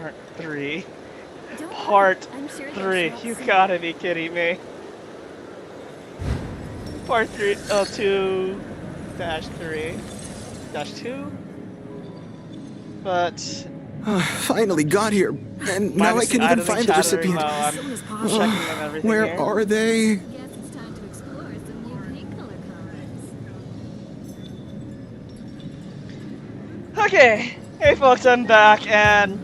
Part 3. Part 3. You gotta be kidding me. Part 3. Oh, 2 dash 3 dash 2. But finally got here, and now I can even find the recipient. Where are they? Guess it's time to explore some new paint color combos. okay, hey folks, I'm back, and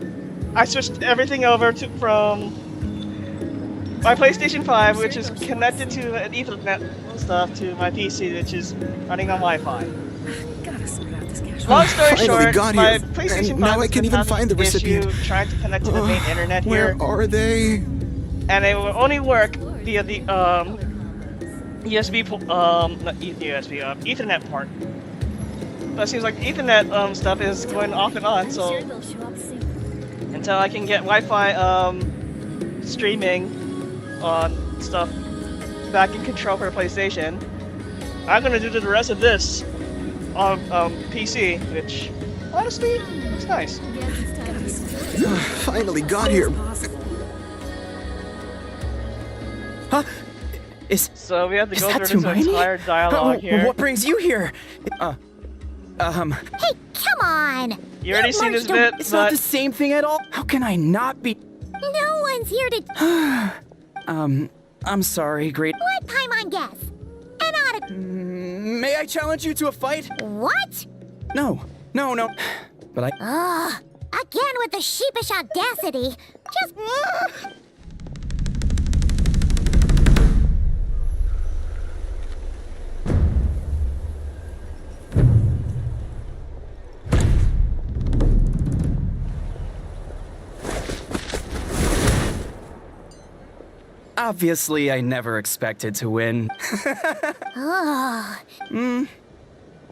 I switched everything over from my PlayStation 5, which is connected to an Ethernet stuff, to my PC, which is running on Wi-Fi. Gotta sort out this cash. Long story short, got my here, PlayStation 5 and now I can even find the recipient. Trying to connect to the main internet Where here, are they? and it will only work via the USB, not USB, Ethernet port. But it seems like Ethernet stuff is going off and on, so Sure they'll show up soon. until I can get Wi-Fi streaming on stuff back in control for PlayStation, I'm gonna do the rest of this on PC, which honestly looks nice. Guess it's time to explore. Finally got here. Huh? So we have to Is go that through this Hermione? entire dialogue here. What brings you here? Hey, come on! You already seen this March, bit, It's not but the same thing at all. How can I not be? No one's here to. I'm sorry, great. Let Paimon guess. An odd. May I challenge you to a fight? What? No. But I. Ugh. Again with the sheepish audacity. Just. Obviously, I never expected to win. Ugh.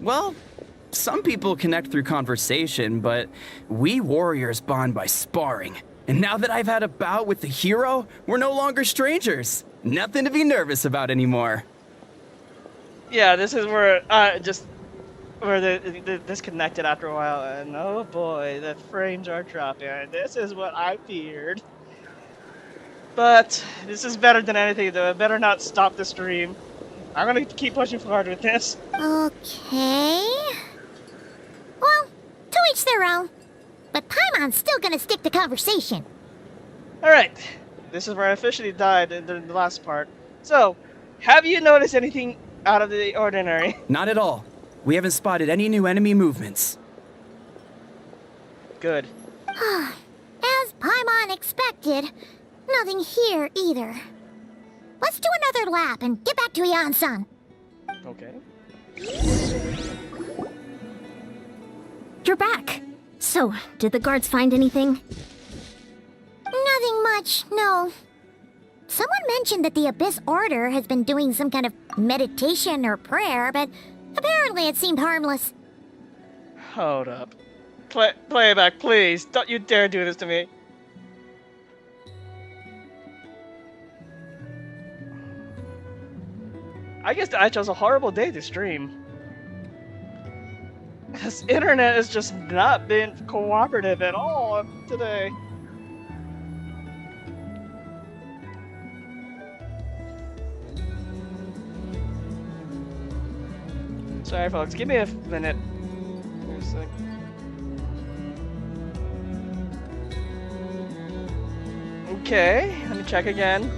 Well, some people connect through conversation, but we warriors bond by sparring. And now that I've had a bout with the hero, we're no longer strangers. Nothing to be nervous about anymore. yeah, this is where they disconnected after a while, and oh boy, the frames are dropping. This is what I feared. But this is better than anything, though. I better not stop the stream. I'm gonna keep pushing forward with this. Okay. Well, to each their own. But Paimon's still gonna stick to conversation. Alright, this is where I officially died in the last part. So, have you noticed anything out of the ordinary? Not at all. We haven't spotted any new enemy movements. Good. As Paimon expected, nothing here either. Let's do another lap and get back to Ian-san. Okay. You're back. So, did the guards find anything? Nothing much, no. Someone mentioned that the Abyss Order has been doing some kind of meditation or prayer, but apparently it seemed harmless. Hold up. Playback, please. Don't you dare do this to me. I guess I chose a horrible day to stream. This internet has just not been cooperative at all today. Sorry folks, give me a minute. Wait a sec. Okay, let me check again.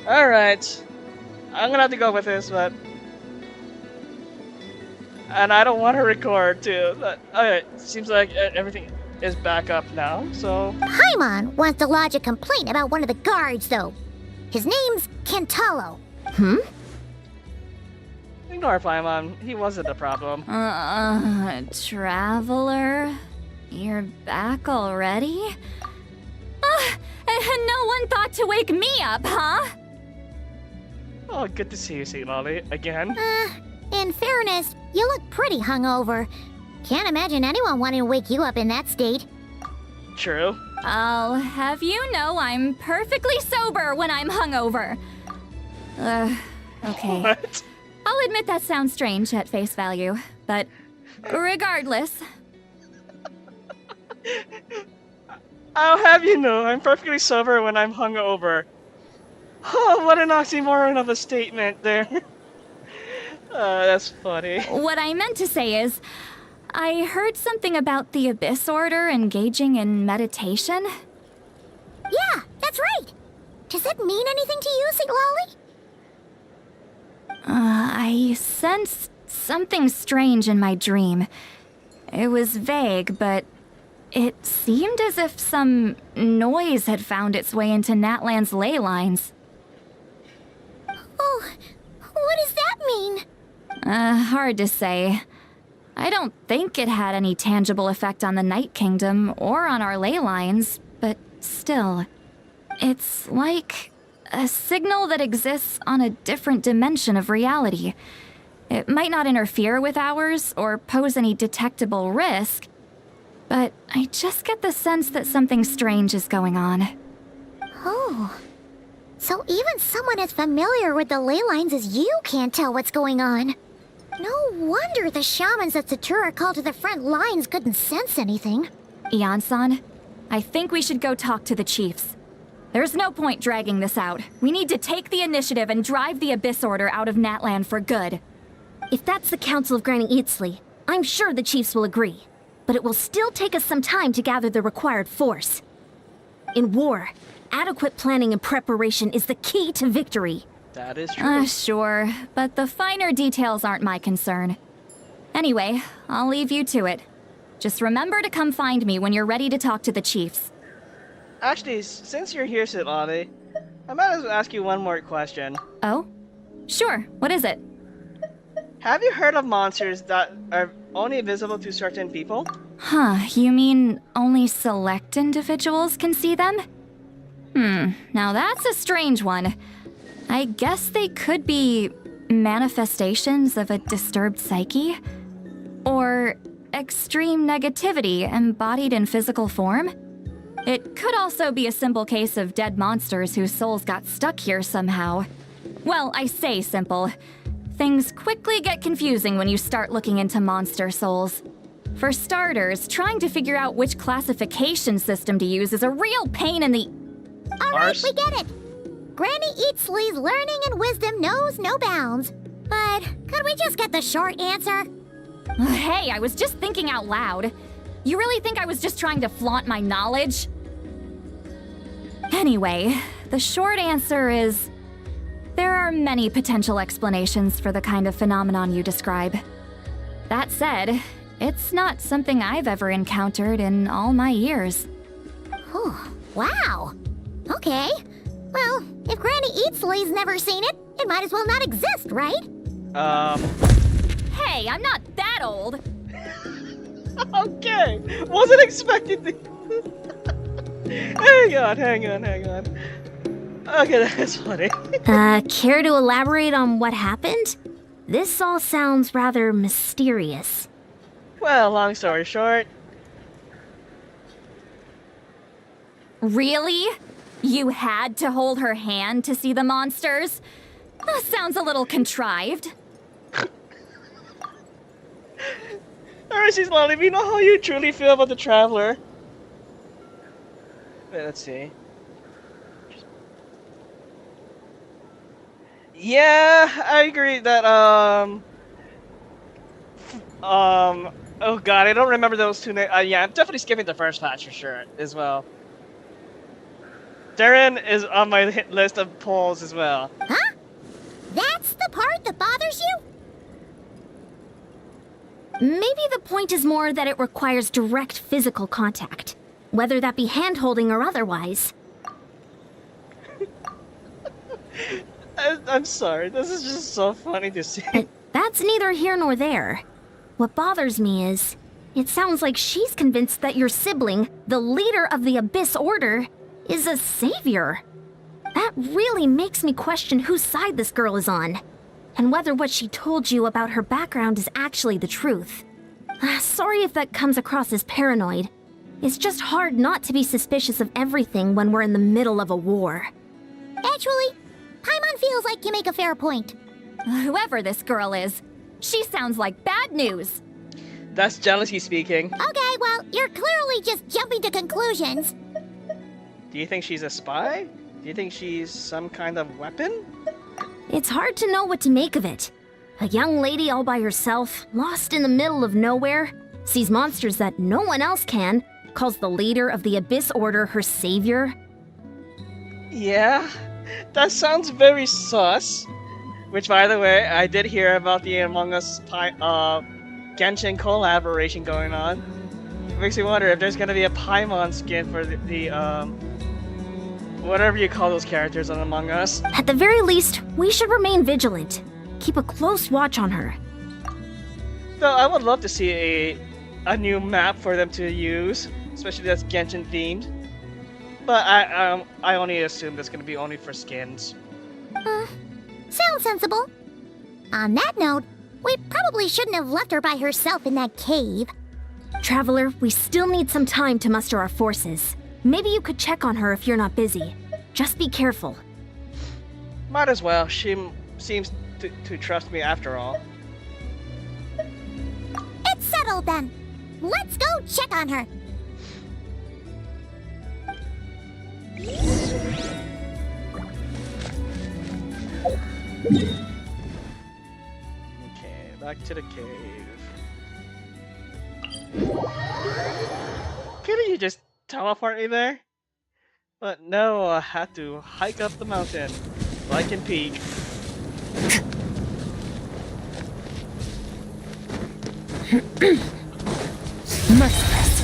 Alright. I'm gonna have to go with this, but... And I don't want to record, too. But, okay, seems like everything is back up now, so... Paimon wants to lodge a complaint about one of the guards, though. His name's Kentaro. Ignore Paimon. He wasn't the problem. Traveler? You're back already? No one thought to wake me up, huh? Oh, good to see you, St. Lolly. Again. In fairness, you look pretty hungover. Can't imagine anyone wanting to wake you up in that state. True. I'll have you know I'm perfectly sober when I'm hungover. Okay. What? I'll I'll admit that sounds strange at face value, but regardless. I'll have you know, I'm perfectly sober when I'm hungover. Oh, what an oxymoron of a statement there. That's funny. What I meant to say is, I heard something about the Abyss Order engaging in meditation. Yeah, that's right. Does that mean anything to you, Siglali? I sensed something strange in my dream. It was vague, but it seemed as if some noise had found its way into Natlan's ley lines. Oh, what does that mean? Hard to say. I don't think it had any tangible effect on the Night Kingdom or on our ley lines, but still. It's like a signal that exists on a different dimension of reality. It might not interfere with ours or pose any detectable risk, but I just get the sense that something strange is going on. Oh. So even someone as familiar with the ley lines as you can't tell what's going on. No wonder the shamans that Satura called to the front lines couldn't sense anything. Ian-san, I think we should go talk to the chiefs. There's no point dragging this out. We need to take the initiative and drive the Abyss Order out of Natlan for good. If that's the Council of Granny Eatsley, I'm sure the chiefs will agree. But it will still take us some time to gather the required force. In war, adequate planning and preparation is the key to victory. That is true. Sure, but the finer details aren't my concern. Anyway, I'll leave you to it. Just remember to come find me when you're ready to talk to the chiefs. Actually, since you're here, Sitlali, I might as well ask you one more question. Oh? Sure, what is it? Have you heard of monsters that are only visible to certain people? Huh, you mean only select individuals can see them? Now that's a strange one. I guess they could be manifestations of a disturbed psyche? Or extreme negativity embodied in physical form? It could also be a simple case of dead monsters whose souls got stuck here somehow. Well, I say simple. Things quickly get confusing when you start looking into monster souls. For starters, trying to figure out which classification system to use is a real pain in the... Alright, we get it! Granny Eatsley's learning and wisdom knows no bounds. But could we just get the short answer? Hey, I was just thinking out loud. You really think I was just trying to flaunt my knowledge? Anyway, the short answer is... there are many potential explanations for the kind of phenomenon you describe. That said, it's not something I've ever encountered in all my years. Oh, wow. Okay. Well, if Granny Eatsley's never seen it, it might as well not exist, right? Hey, I'm not that old. Okay, wasn't expecting to... hang on. Okay, that's funny. Care to elaborate on what happened? This all sounds rather mysterious. Well, long story short... Really? You had to hold her hand to see the monsters? That sounds a little contrived. Alright, Sitlali, we know how you truly feel about the Traveler. Wait, let's see. Yeah, I agree that, oh god, I don't remember those two names. Yeah, I'm definitely skipping the first patch for sure, as well. Darren is on my hit list of polls as well. Huh? That's the part that bothers you? Maybe the point is more that it requires direct physical contact, whether that be hand-holding or otherwise. I'm sorry, this is just so funny to see. But that's neither here nor there. What bothers me is, it sounds like she's convinced that your sibling, the leader of the Abyss Order, is a savior. That really makes me question whose side this girl is on, and whether what she told you about her background is actually the truth. Sorry if that comes across as paranoid. It's just hard not to be suspicious of everything when we're in the middle of a war. Actually, Paimon feels like you make a fair point. Whoever this girl is, she sounds like bad news. That's jealousy speaking. Okay, well, you're clearly just jumping to conclusions. Do you think she's a spy? Do you think she's some kind of weapon? It's hard to know what to make of it. A young lady all by herself, lost in the middle of nowhere, sees monsters that no one else can, calls the leader of the Abyss Order her savior. Yeah, that sounds very sus. Which, by the way, I did hear about the Among Us Genshin collaboration going on. It makes me wonder if there's gonna be a Paimon skin for the whatever you call those characters on Among Us. At the very least, we should remain vigilant. Keep a close watch on her. Though I would love to see a new map for them to use, especially that's Genshin themed. But I only assume that's gonna be only for skins. Sounds sensible. On that note, we probably shouldn't have left her by herself in that cave. Traveler, we still need some time to muster our forces. Maybe you could check on her if you're not busy. Just be careful. Might as well. She seems to trust me after all. It's settled then. Let's go check on her. Okay, back to the cave. Couldn't you just teleport me there? But no, I had to hike up the mountain, like in Peak. Merciless.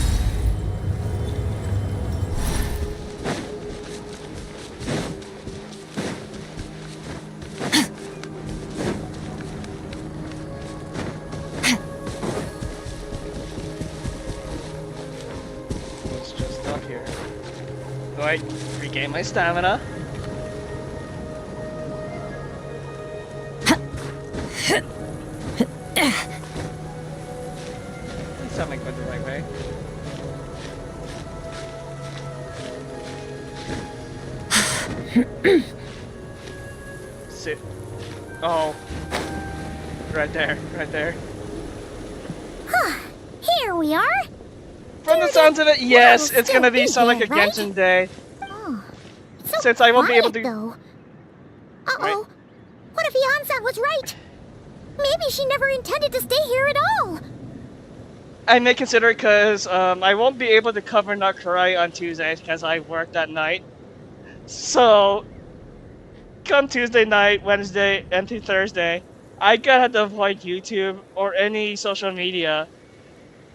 It's just up here. Do I regain my stamina? At least I'm going the right way. Sit. Oh. Right there, right there. Here we are. From the sounds of it, yes, it's gonna be some like a Genshin day. Oh, so Since I won't be able to. though. Uh-oh. What if Yansan was right? Maybe she never intended to stay here at all. I may consider it because I won't be able to cover Nakurai on Tuesdays because I work that night. So, come Tuesday night, Wednesday, and to Thursday, I gotta have to avoid YouTube or any social media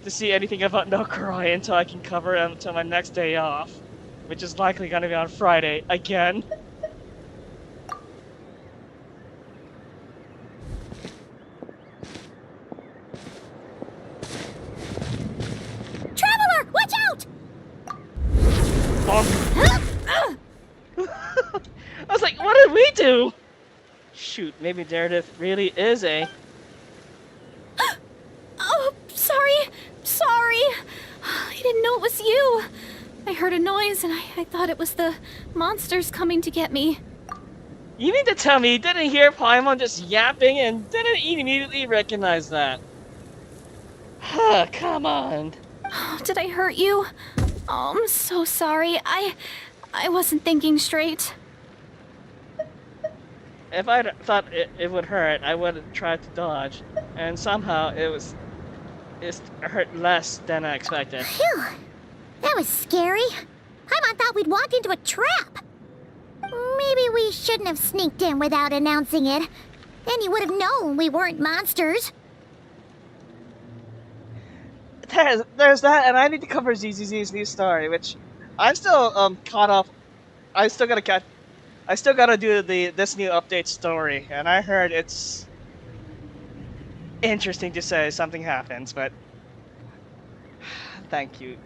to see anything about Nakurai until I can cover it until my next day off, which is likely gonna be on Friday again. Traveler, watch out! I was like, what did we do? Shoot, maybe Meredith really is a... Oh, sorry. I didn't know it was you. I heard a noise and I thought it was the monsters coming to get me. You mean to tell me you didn't hear Paimon just yapping and didn't immediately recognize that? Come on. Oh, did I hurt you? Oh, I'm so sorry. I wasn't thinking straight. If I thought it would hurt, I would have tried to dodge. And somehow it hurt less than I expected. Phew. That was scary. Paimon thought we'd walked into a trap. Maybe we shouldn't have sneaked in without announcing it. Then you would have known we weren't monsters. There's that, and I need to cover ZZZ's new story, which I'm still caught up. I still gotta do this new update story, and I heard it's interesting to say something happens, but thank you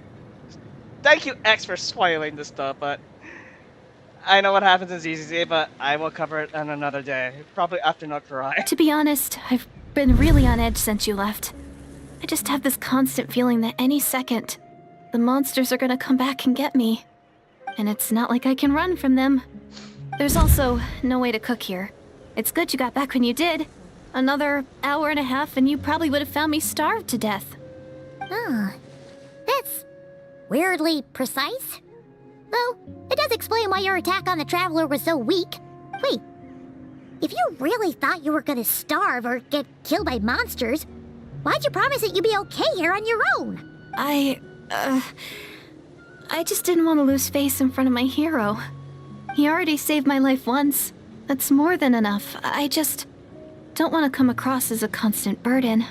X for spoiling this stuff. But I know what happens in ZZZ, but I will cover it on another day, probably after Nakurai. To be honest, I've been really on edge since you left. I just have this constant feeling that any second, the monsters are gonna come back and get me. And it's not like I can run from them. There's also no way to cook here. It's good you got back when you did. Another hour and a half and you probably would have found me starved to death. Ah, that's weirdly precise. Though, it does explain why your attack on the Traveler was so weak. Wait, if you really thought you were gonna starve or get killed by monsters, why'd you promise that you'd be okay here on your own? I just didn't want to lose face in front of my hero. He already saved my life once. That's more than enough. I just don't want to come across as a constant burden.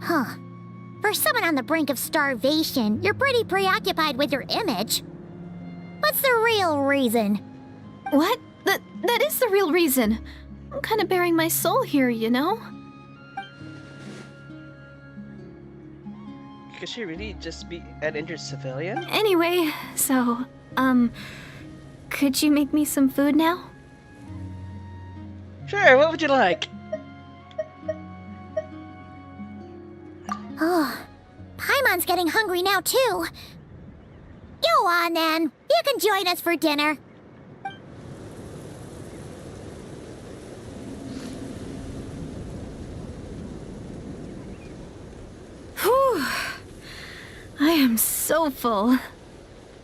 Huh. For someone on the brink of starvation, you're pretty preoccupied with your image. What's the real reason? What? That is the real reason. I'm kind of bearing my soul here, you know? Could she really just be an injured civilian? Anyway, so, could you make me some food now? Sure, what would you like? Oh, Paimon's getting hungry now too. Go on then, you can join us for dinner. Whew. I am so full.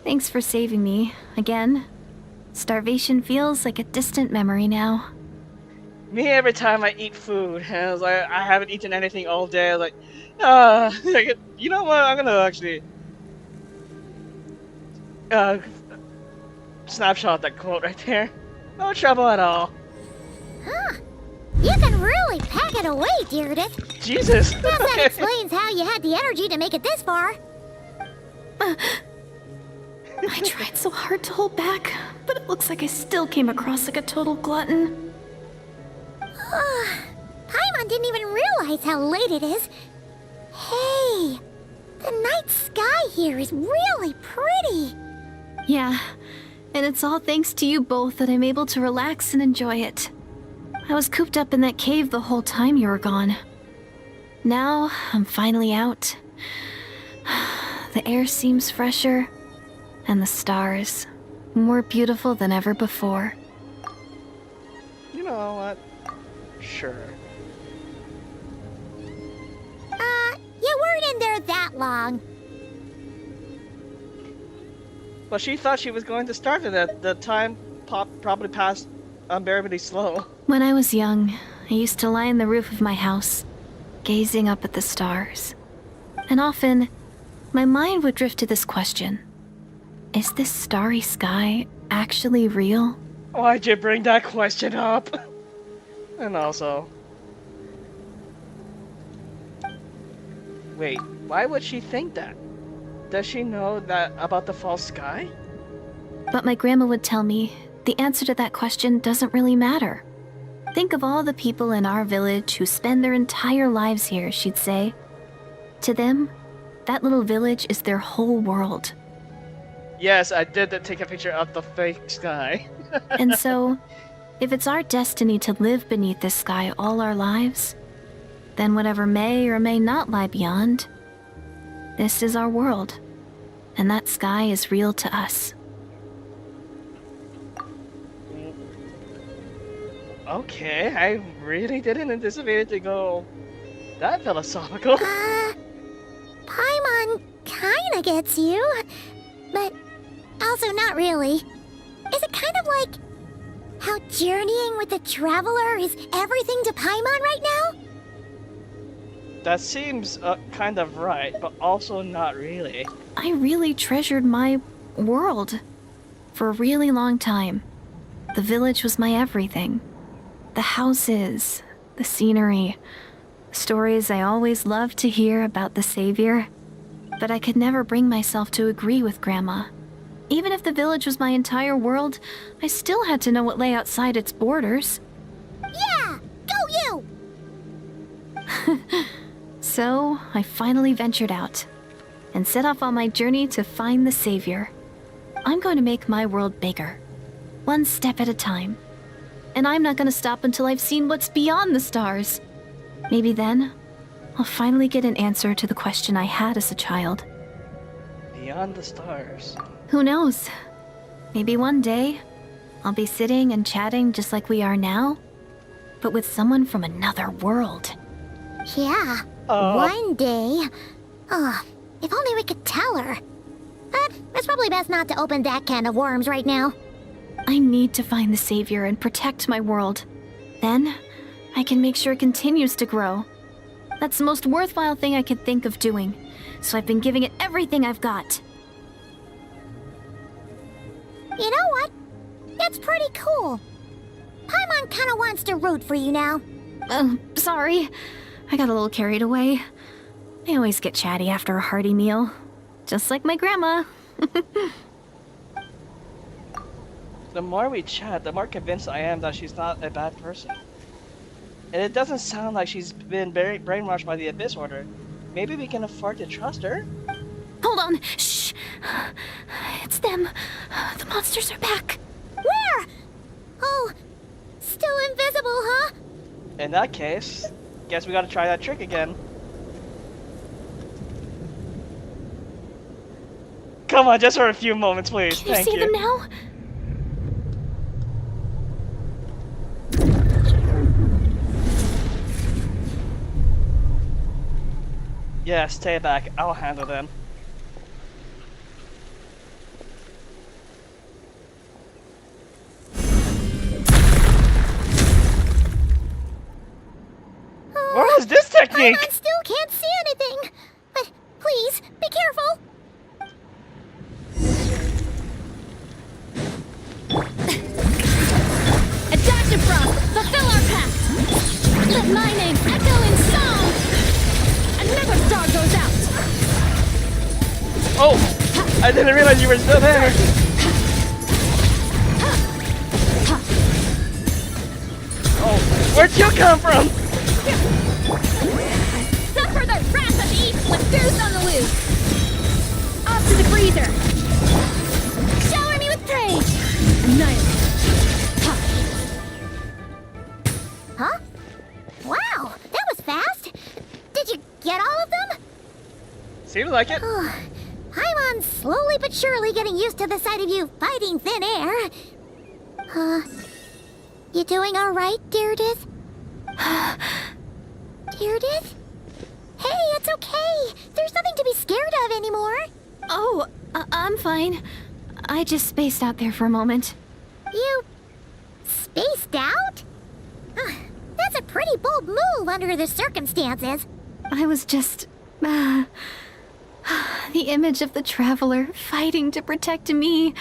Thanks for saving me, again. Starvation feels like a distant memory now. Me, every time I eat food, and I was like, I haven't eaten anything all day, I was like, you know what, I'm gonna actually snapshot that quote right there. No trouble at all. Huh. You can really pack it away, Deirdith. Jesus. Guess that explains how you had the energy to make it this far. I tried so hard to hold back, but it looks like I still came across like a total glutton. Paimon didn't even realize how late it is. Hey, the night sky here is really pretty. Yeah, and it's all thanks to you both that I'm able to relax and enjoy it. I was cooped up in that cave the whole time you were gone. Now, I'm finally out. The air seems fresher, and the stars more beautiful than ever before. You know what? Sure. You weren't in there that long. Well, she thought she was going to starve, and the time probably passed unbearably slow. When I was young, I used to lie on the roof of my house, gazing up at the stars. And often, my mind would drift to this question. Is this starry sky actually real? Why'd you bring that question up? And also... Wait, why would she think that? Does she know that about the false sky? But my grandma would tell me the answer to that question doesn't really matter. Think of all the people in our village who spend their entire lives here, she'd say. To them, that little village is their whole world. Yes, I did take a picture of the fake sky. And so, if it's our destiny to live beneath this sky all our lives, then whatever may or may not lie beyond, this is our world, and that sky is real to us. Okay, I really didn't anticipate it to go that philosophical. Paimon kinda gets you, but also not really. Is it kind of like how journeying with the Traveler is everything to Paimon right now? That seems kind of right, but also not really. I really treasured my world for a really long time. The village was my everything. The houses, the scenery, stories I always loved to hear about the Savior. But I could never bring myself to agree with Grandma. Even if the village was my entire world, I still had to know what lay outside its borders. Yeah! Go you! So, I finally ventured out and set off on my journey to find the Savior. I'm going to make my world bigger, one step at a time. And I'm not going to stop until I've seen what's beyond the stars. Maybe then, I'll finally get an answer to the question I had as a child. Beyond the stars. Who knows? Maybe one day, I'll be sitting and chatting just like we are now, but with someone from another world. Yeah, one day. Oh, if only we could tell her. But it's probably best not to open that can of worms right now. I need to find the Savior and protect my world. Then, I can make sure it continues to grow. That's the most worthwhile thing I could think of doing, so I've been giving it everything I've got. You know what? That's pretty cool. Paimon kinda wants to root for you now. Oh, sorry. I got a little carried away. I always get chatty after a hearty meal. Just like my grandma. The more we chat, the more convinced I am that she's not a bad person. And it doesn't sound like she's been very brainwashed by the Abyss Order. Maybe we can afford to trust her? Hold on. Shh. It's them. The monsters are back. Where? Oh, still invisible, huh? In that case, guess we gotta try that trick again. Come on, just for a few moments, please. Can you Thank see you. them now? Yeah, stay back. I'll handle them. What was this technique? I still can't see anything. But please, be careful. Adaptive Frost, fulfill our pact! Let my name echo in song! Another star goes out! Oh! I didn't realize you were still there! Oh, where'd you come from? Suffer the wrath of Eve with Goose on the loose! Off to the freezer! Shower me with praise! Annihilate! Huh? Wow, that was fast. Did you get all of them? Seems like it. Paimon's slowly but surely getting used to the sight of you fighting thin air. You doing all right, Deirdith? Deirdith? Hey, it's okay. There's nothing to be scared of anymore. Oh, I'm fine. I just spaced out there for a moment. You spaced out? That's a pretty bold move under the circumstances. I was just... the image of the Traveler fighting to protect me.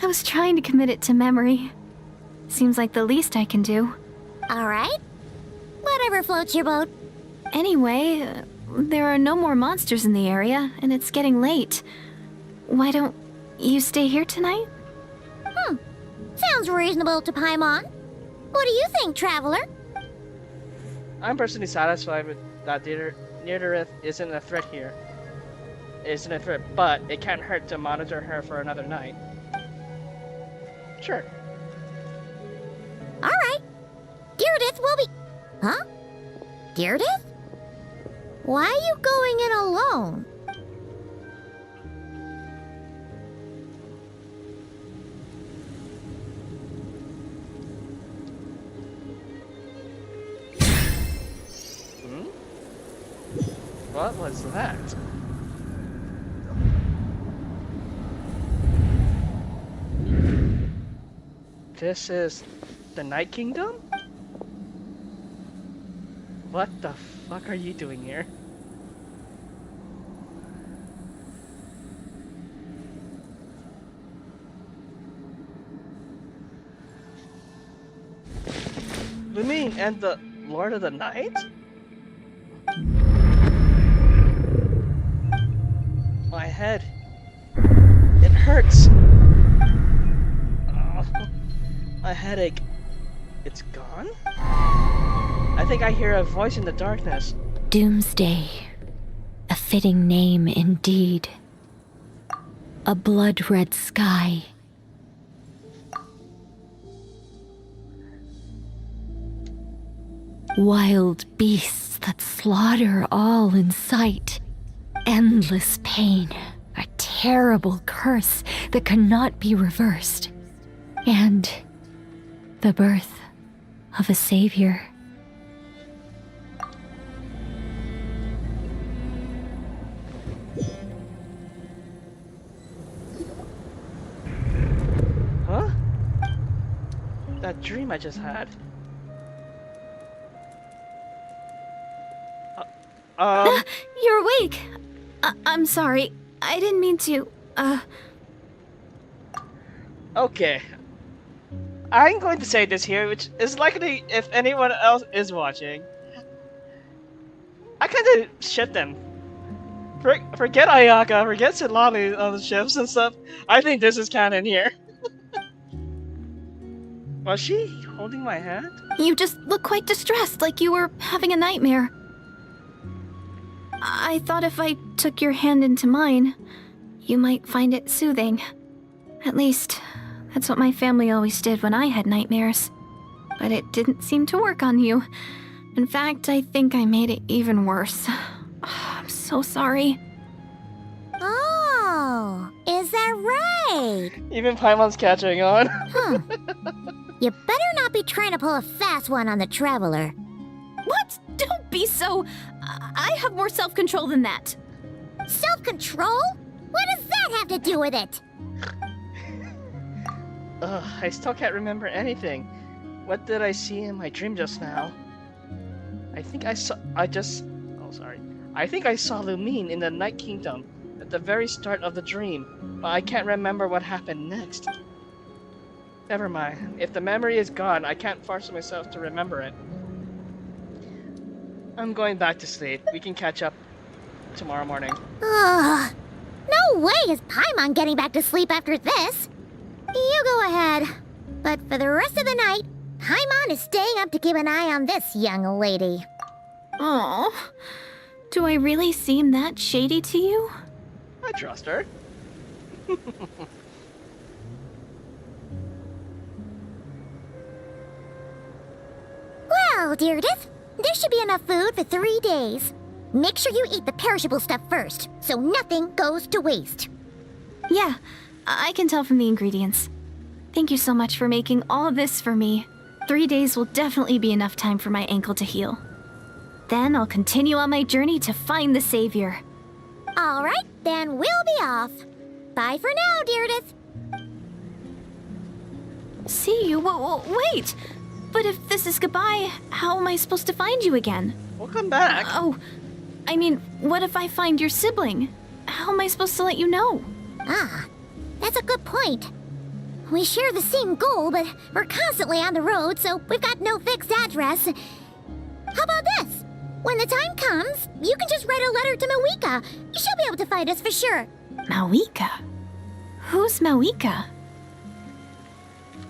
I was trying to commit it to memory. Seems like the least I can do. All right. Whatever floats your boat. Anyway, there are no more monsters in the area, and it's getting late. Why don't you stay here tonight? Sounds reasonable to Paimon. What do you think, Traveler? I'm personally satisfied with that Deirdith isn't a threat here. Isn't a threat, but it can't hurt to monitor her for another night. Sure. All right. Deirdith will be... Huh? Deirdith? Why are you going in alone? What was that? This is the Night Kingdom? What the fuck are you doing here? Lumine and the Lord of the Night? My head. It hurts. My headache. It's gone? I think I hear a voice in the darkness. Doomsday. A fitting name indeed. A blood-red sky. Wild beasts that slaughter all in sight. Endless pain. A terrible curse that cannot be reversed. and the birth of a savior. Huh? That dream I just had. You're awake! I'm sorry. I didn't mean to, Okay. I'm going to say this here, which is likely if anyone else is watching. I kind of shit them. Forget Ayaka, forget Silani on the ships and stuff. I think this is canon here. Was she holding my hand? You just look quite distressed, like you were having a nightmare. I thought if I took your hand into mine, you might find it soothing. At least, that's what my family always did when I had nightmares. But it didn't seem to work on you. In fact, I think I made it even worse. I'm so sorry. Oh, is that right? Even Paimon's catching on. Huh. You better not be trying to pull a fast one on the Traveler. What? Don't be so... I have more self-control than that. Self-control? What does that have to do with it? Ugh, I still can't remember anything. What did I see in my dream just now? I think I saw... I think I saw Lumine in the Night Kingdom at the very start of the dream, but I can't remember what happened next. Never mind. If the memory is gone, I can't force myself to remember it. I'm going back to sleep. We can catch up tomorrow morning. Ugh. No way is Paimon getting back to sleep after this. You go ahead. But for the rest of the night, Paimon is staying up to keep an eye on this young lady. Oh, do I really seem that shady to you? I trust her. Well, Deirdith, there should be enough food for 3 days. Make sure you eat the perishable stuff first, so nothing goes to waste. Yeah, I can tell from the ingredients. Thank you so much for making all of this for me. 3 days will definitely be enough time for my ankle to heal. Then I'll continue on my journey to find the Savior. All right, then we'll be off. Bye for now, Deirdith. See you? Wait! But if this is goodbye, how am I supposed to find you again? We'll come back. Oh, I mean, what if I find your sibling? How am I supposed to let you know? Ah, that's a good point. We share the same goal, but we're constantly on the road, so we've got no fixed address. How about this? When the time comes, you can just write a letter to Mawika. She'll be able to find us for sure. Mawika? Who's Mawika?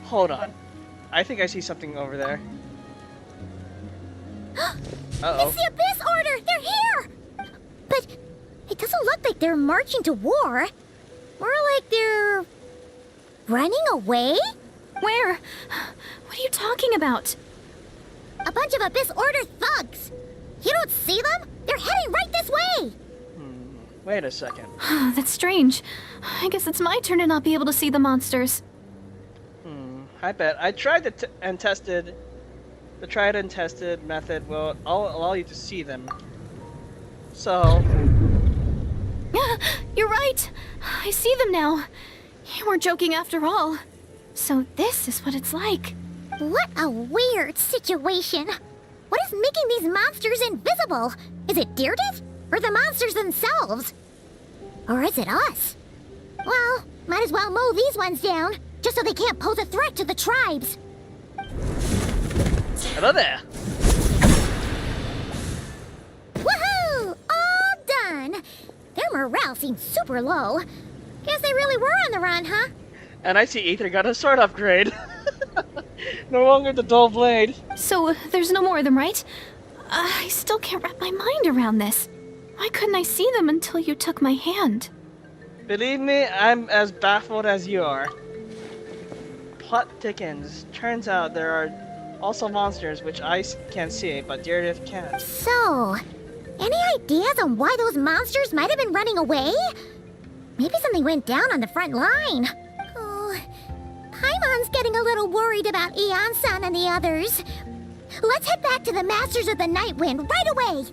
Hold on. I think I see something over there. Uh-oh. It's the Abyss Order! They're here! But it doesn't look like they're marching to war. More like they're... running away? Where? What are you talking about? A bunch of Abyss Order thugs! You don't see them? They're heading right this way! Wait a second. That's strange. I guess it's my turn to not be able to see the monsters. I bet. I tried the tried and tested method will allow you to see them. So... You're right! I see them now. You weren't joking after all. So this is what it's like. What a weird situation. What is making these monsters invisible? Is it Deirdith? Or the monsters themselves? Or is it us? Well, might as well mow these ones down, just so they can't pose a threat to the tribes. Hello there. Woohoo! All done! Their morale seems super low. Guess they really were on the run, huh? And I see Ether got a sword upgrade. No longer the dull blade. So, there's no more of them, right? I still can't wrap my mind around this. Why couldn't I see them until you took my hand? Believe me, I'm as baffled as you are. Plot thickens. Turns out there are also monsters which I can see, but Deirdith can't. So, any ideas on why those monsters might have been running away? Maybe something went down on the front line. Oh, Paimon Everyone's getting a little worried about Eon-san and the others. Let's head back to the Masters of the Night Wind right away.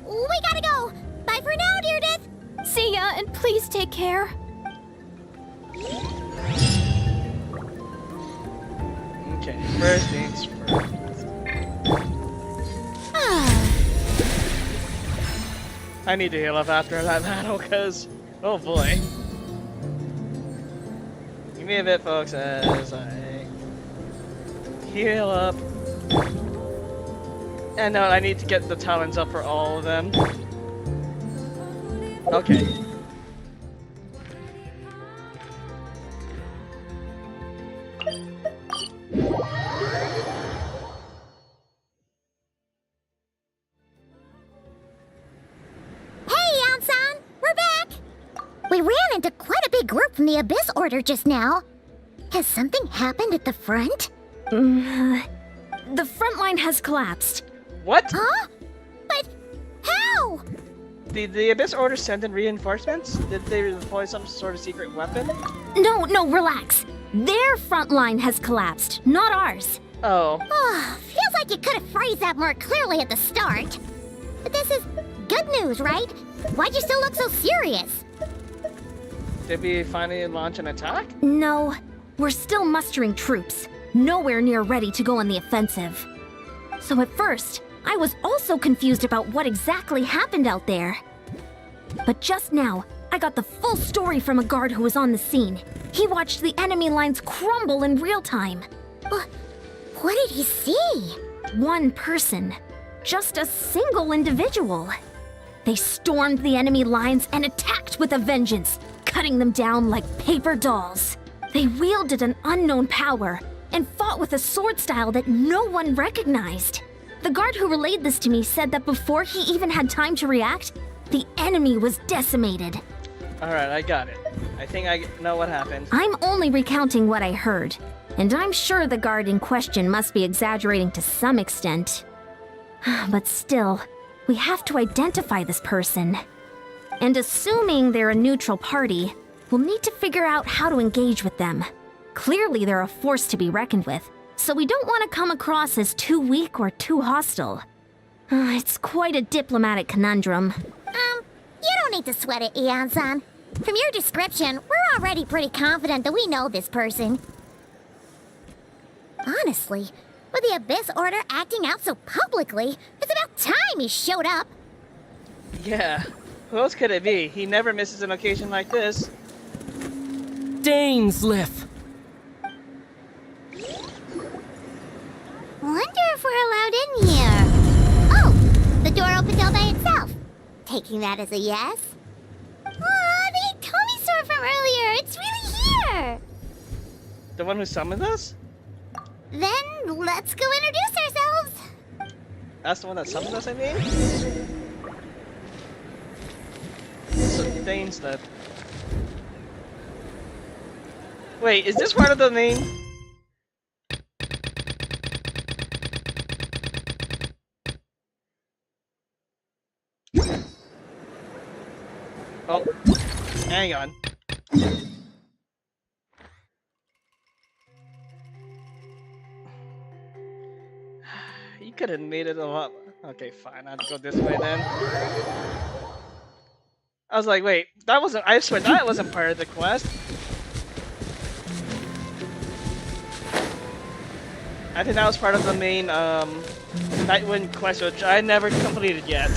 We gotta go. Bye for now, Deirdre. See ya, and please take care. Okay, first things first. I need to heal up after that battle, because... oh boy. Give me a bit, folks, as I... heal up. And now I need to get the talents up for all of them. Okay. We ran into quite a big group from the Abyss Order just now. Has something happened at the front? The front line has collapsed. What? Huh? But how? Did the Abyss Order send in reinforcements? Did they deploy some sort of secret weapon? No, relax. Their front line has collapsed, not ours. Oh. Feels like you could have phrased that more clearly at the start. But this is good news, right? Why'd you still look so serious? Did we finally launch an attack? No, we're still mustering troops, nowhere near ready to go on the offensive. So at first, I was also confused about what exactly happened out there. But just now, I got the full story from a guard who was on the scene. He watched the enemy lines crumble in real time. What did he see? One person. Just a single individual. They stormed the enemy lines and attacked with a vengeance, cutting them down like paper dolls. They wielded an unknown power and fought with a sword style that no one recognized. The guard who relayed this to me said that before he even had time to react, the enemy was decimated. Alright, I got it. I think I know what happened. I'm only recounting what I heard, and I'm sure the guard in question must be exaggerating to some extent. But still, we have to identify this person. And assuming they're a neutral party, we'll need to figure out how to engage with them. Clearly they're a force to be reckoned with, so we don't want to come across as too weak or too hostile. It's quite a diplomatic conundrum. You don't need to sweat it, Eon-san. From your description, we're already pretty confident that we know this person. Honestly, with the Abyss Order acting out so publicly, it's about time he showed up. Yeah. Who else could it be? He never misses an occasion like this. Dainsliff! Wonder if we're allowed in here. Oh, the door opened all by itself. Taking that as a yes. The Tommy store from earlier. It's really here. The one who summoned us? Then let's go introduce ourselves. That's the one that summoned us, I mean? So, Dainsliff. Wait, is this part of the name? Oh, hang on. You could have made it a lot. Okay, fine. I'll go this way then. I was like, wait, that wasn't. I swear that wasn't part of the quest. I think that was part of the main Nightwind quest, which I never completed yet.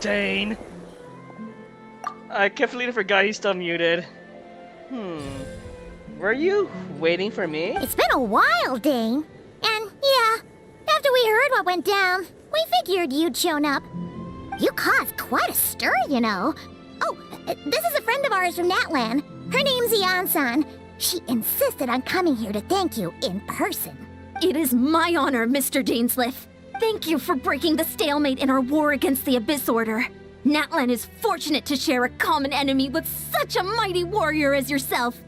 Dane! I completely forgot he's still muted. Were you waiting for me? It's been a while, Dane. And yeah, after we heard what went down, we figured you'd shown up. You caused quite a stir, you know. Oh, this is a friend of ours from Natlan. Her name's Eon-san. She insisted on coming here to thank you in person. It is my honor, Mr. Dainsliff. Thank you for breaking the stalemate in our war against the Abyss Order. Natlan is fortunate to share a common enemy with such a mighty warrior as yourself.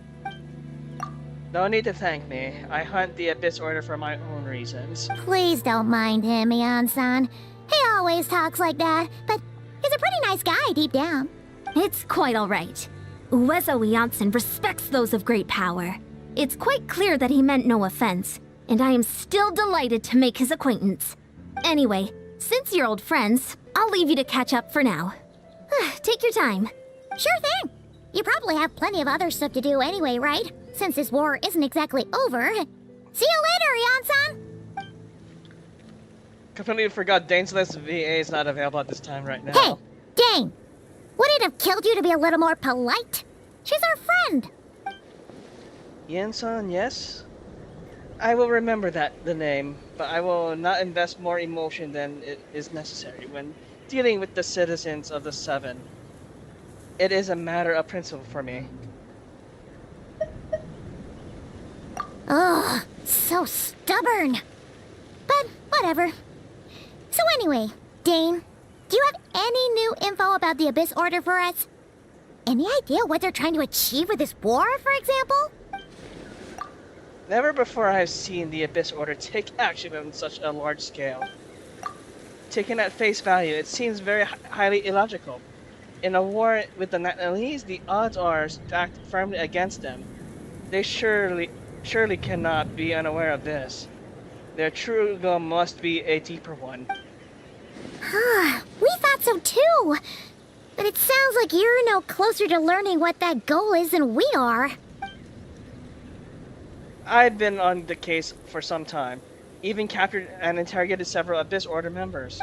No need to thank me. I hunt the Abyss Order for my own reasons. Please don't mind him, Eon-san. He always talks like that, but he's a pretty nice guy deep down. It's quite all right. Uezo Janssen respects those of great power. It's quite clear that he meant no offense, and I am still delighted to make his acquaintance. Anyway, since you're old friends, I'll leave you to catch up for now. Take your time. Sure thing. You probably have plenty of other stuff to do anyway, right? Since this war isn't exactly over. See you later, Janssen! Completely forgot Dane's list VA is not available at this time right now. Hey, Dane! Would it have killed you to be a little more polite? She's our friend! Yen-san, yes? I will remember the name, but I will not invest more emotion than it is necessary when dealing with the citizens of the Seven. It is a matter of principle for me. Ugh, so stubborn. But whatever. So anyway, Dane, do you have any new info about the Abyss Order for us? Any idea what they're trying to achieve with this war, for example? Never before I have seen the Abyss Order take action on such a large scale. Taken at face value, it seems very highly illogical. In a war with the Natalese, the odds are stacked firmly against them. They surely cannot be unaware of this. Their true goal must be a deeper one. We thought so too. But it sounds like you're no closer to learning what that goal is than we are. I've been on the case for some time, even captured and interrogated several Abyss Order members.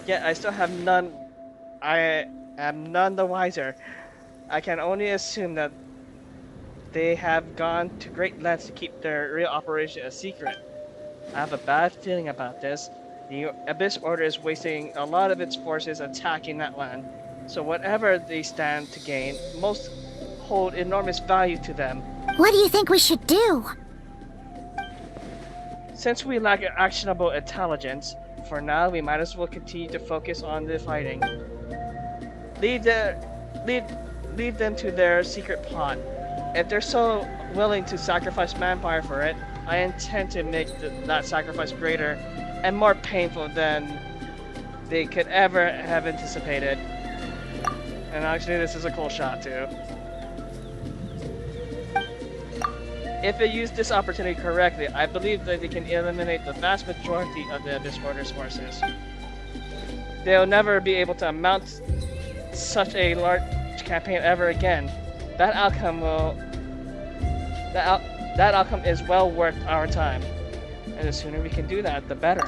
Yet I still have none. I am none the wiser. I can only assume that they have gone to great lengths to keep their real operation a secret. I have a bad feeling about this. The Abyss Order is wasting a lot of its forces attacking that land, so whatever they stand to gain, most hold enormous value to them. What do you think we should do? Since we lack actionable intelligence, for now we might as well continue to focus on the fighting. Leave them to their secret plot. If they're so willing to sacrifice manpower for it, I intend to make that sacrifice greater and more painful than they could ever have anticipated. And actually, this is a cool shot too. If they use this opportunity correctly, I believe that they can eliminate the vast majority of the Abyss Order's forces. They'll never be able to mount such a large campaign ever again. That outcome is well worth our time. And the sooner we can do that, the better.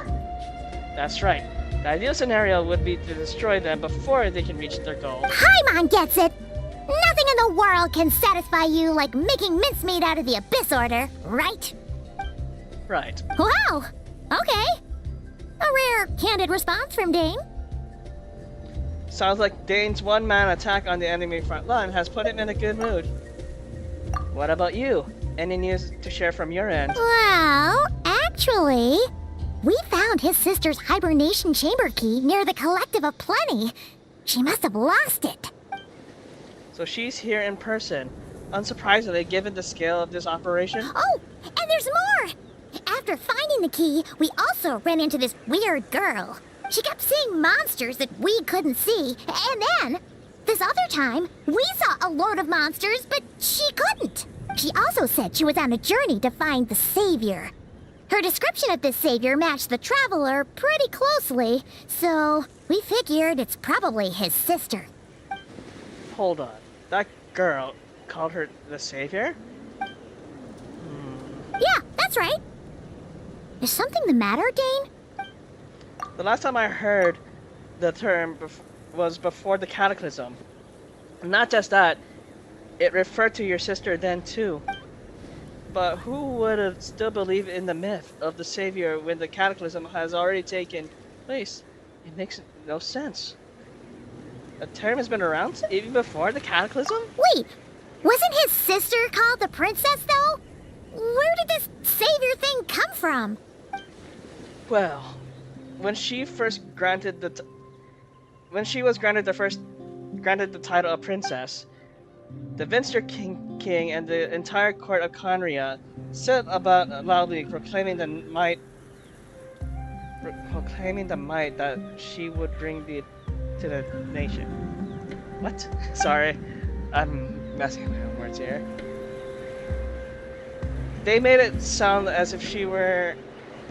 That's right. The ideal scenario would be to destroy them before they can reach their goal. Paimon gets it! Nothing in the world can satisfy you like making mincemeat out of the Abyss Order, right? Right. Wow! Okay. A rare, candid response from Dane. Sounds like Dane's one-man attack on the enemy front line has put him in a good mood. What about you? Any news to share from your end? Well, actually, we found his sister's hibernation chamber key near the Collective of Plenty. She must have lost it. So she's here in person. Unsurprisingly, given the scale of this operation. Oh, and there's more! After finding the key, we also ran into this weird girl. She kept seeing monsters that we couldn't see, and then, this other time, we saw a lord of monsters, but she couldn't. She also said she was on a journey to find the Savior. Her description of this Savior matched the Traveler pretty closely, so we figured it's probably his sister. Hold on. That girl called her the Savior? Yeah, that's right. Is something the matter, Dane? The last time I heard the term was before the Cataclysm. Not just that, it referred to your sister then too. But who would have still believed in the myth of the Savior when the Cataclysm has already taken place? It makes no sense. A term has been around even before the Cataclysm? Wait, wasn't his sister called the Princess, though? Where did this Savior thing come from? Well, when she was granted the title of princess, the Vinster King and the entire court of Conria set about loudly proclaiming the might that she would bring to the nation. What? Sorry, I'm messing with my words here. They made it sound as if she were...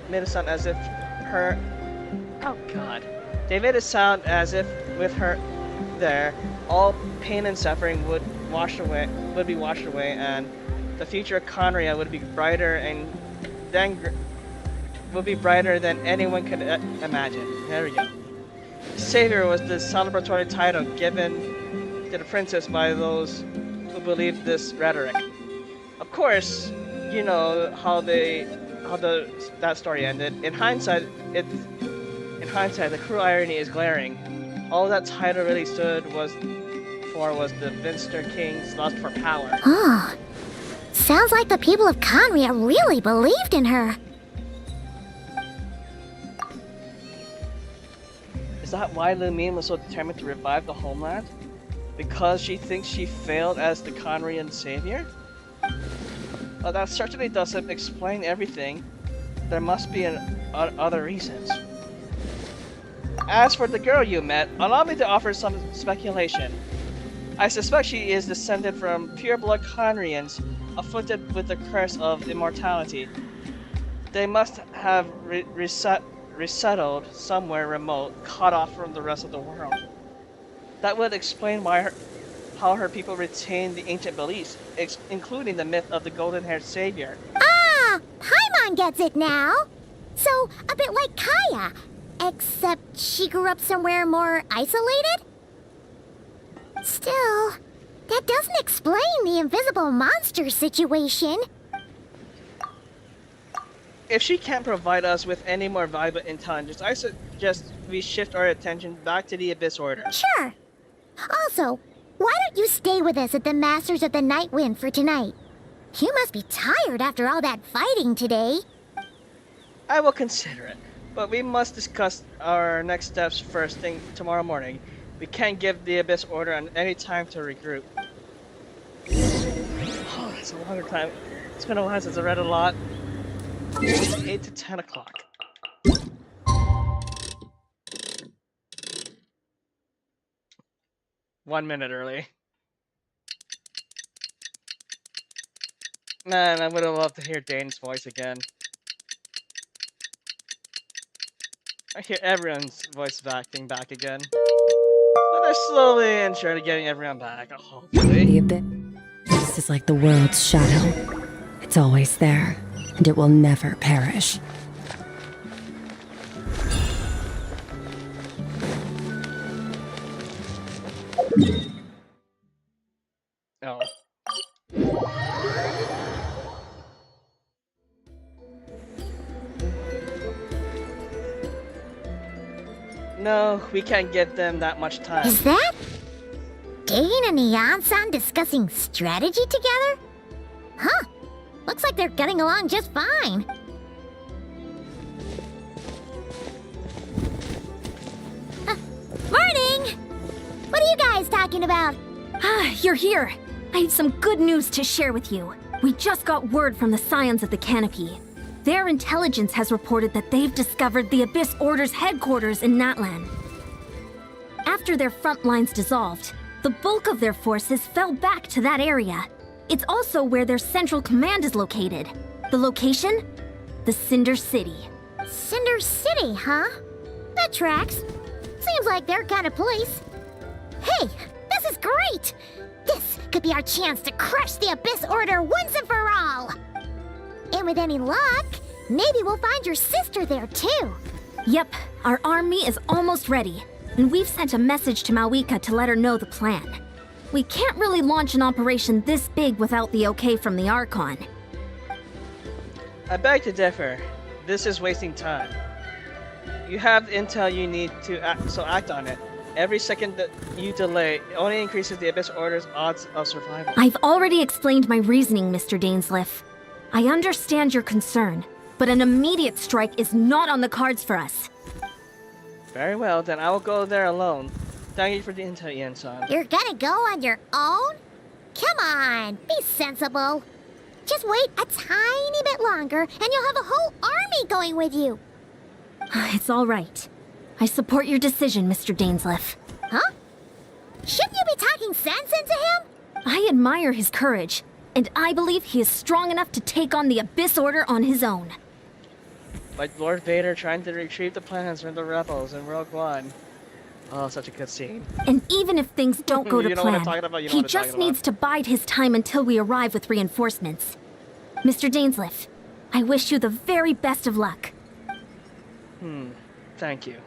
Made it sound as if her... Oh god. They made it sound as if with her there, all pain and suffering would be washed away, and the future of Conria would be brighter than anyone could imagine. There we go. Savior was the celebratory title given to the princess by those who believed this rhetoric. Of course, you know how that story ended. In hindsight, the cruel irony is glaring. All that title really stood was the Vinster King's lust for power. Oh, sounds like the people of Conria really believed in her. Is that why Lumine was so determined to revive the homeland? Because she thinks she failed as the Conrian savior? Well, that certainly doesn't explain everything. There must be other reasons. As for the girl you met, allow me to offer some speculation. I suspect she is descended from pure-blood Conrians afflicted with the curse of immortality. They must have resettled somewhere remote, cut off from the rest of the world. That would explain how her people retain the ancient beliefs, including the myth of the golden-haired savior. Ah! Paimon gets it now! So, a bit like Kaya, except she grew up somewhere more isolated? Still, that doesn't explain the invisible monster situation. If she can't provide us with any more valuable intelligence, I suggest we shift our attention back to the Abyss Order. Sure. Also, why don't you stay with us at the Masters of the Night Wind for tonight? You must be tired after all that fighting today. I will consider it, but we must discuss our next steps first thing tomorrow morning. We can't give the Abyss Order any time to regroup. Oh, that's a longer time. It's been a while since I read a lot. 8 to 10 o'clock. One minute early. Man, I would have loved to hear Dane's voice again. I hear everyone's voice acting back again. But they're slowly and surely getting everyone back, hopefully. The abyss is like the world's shadow. It's always there, and it will never perish. Oh. No, we can't give them that much time. Is that Dane and Neon-san discussing strategy together? Huh. Looks like they're getting along just fine. Morning! What are you guys talking about? Ah, you're here. I have some good news to share with you. We just got word from the Scions of the Canopy. Their intelligence has reported that they've discovered the Abyss Order's headquarters in Natlan. After their front lines dissolved, the bulk of their forces fell back to that area. It's also where their central command is located. The location? The Cinder City. Cinder City, huh? That tracks. Seems like their kind of place. Hey, this is great! This could be our chance to crush the Abyss Order once and for all! And with any luck, maybe we'll find your sister there too. Yep, our army is almost ready, and we've sent a message to Mawika to let her know the plan. We can't really launch an operation this big without the okay from the Archon. I beg to differ. This is wasting time. You have the intel you need to act on it. Every second that you delay only increases the Abyss Order's odds of survival. I've already explained my reasoning, Mr. Dainsleif. I understand your concern, but an immediate strike is not on the cards for us. Very well, then I will go there alone. Thank you for the intel, Ian-san. You're gonna go on your own? Come on, be sensible. Just wait a tiny bit longer, and you'll have a whole army going with you. It's all right. I support your decision, Mr. Dainsleif. Huh? Shouldn't you be talking sense into him? I admire his courage, and I believe he is strong enough to take on the Abyss Order on his own. Like Lord Vader trying to retrieve the plans from the rebels in Rogue One. Oh, such a good scene. And even if things don't go to You know what I'm plan, talking about? You know he what I'm just talking needs to bide his time until we arrive with reinforcements. Mr. Dainsleif, I wish you the very best of luck. Thank you.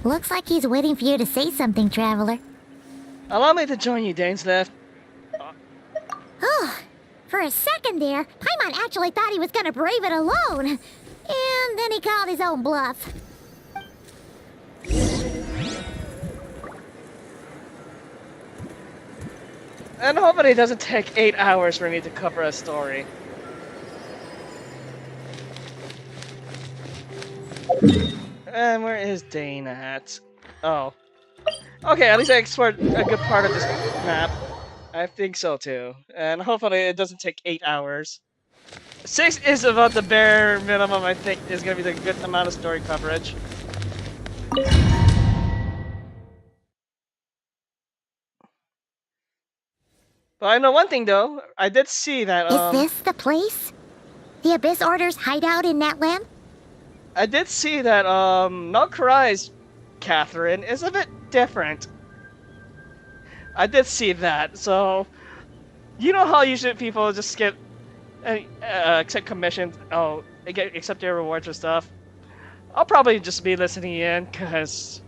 Looks like he's waiting for you to say something, Traveler. Allow me to join you, Dainsleif. Oh, for a second there, Paimon actually thought he was gonna brave it alone. And then he called his own bluff. And hopefully it doesn't take 8 hours for me to cover a story. And where is Dane at? Oh. Okay, at least I explored a good part of this map. I think so too. And hopefully it doesn't take 8 hours. 6 is about the bare minimum I think is going to be the good amount of story coverage. But I know one thing though, I did see that Is this the place? The Abyss Order's hideout in Natlan? I did see that Melkarai's Catherine is a bit different. I did see that, so you know how usually people just skip accept commissions, accept their rewards or stuff. I'll probably just be listening in, cause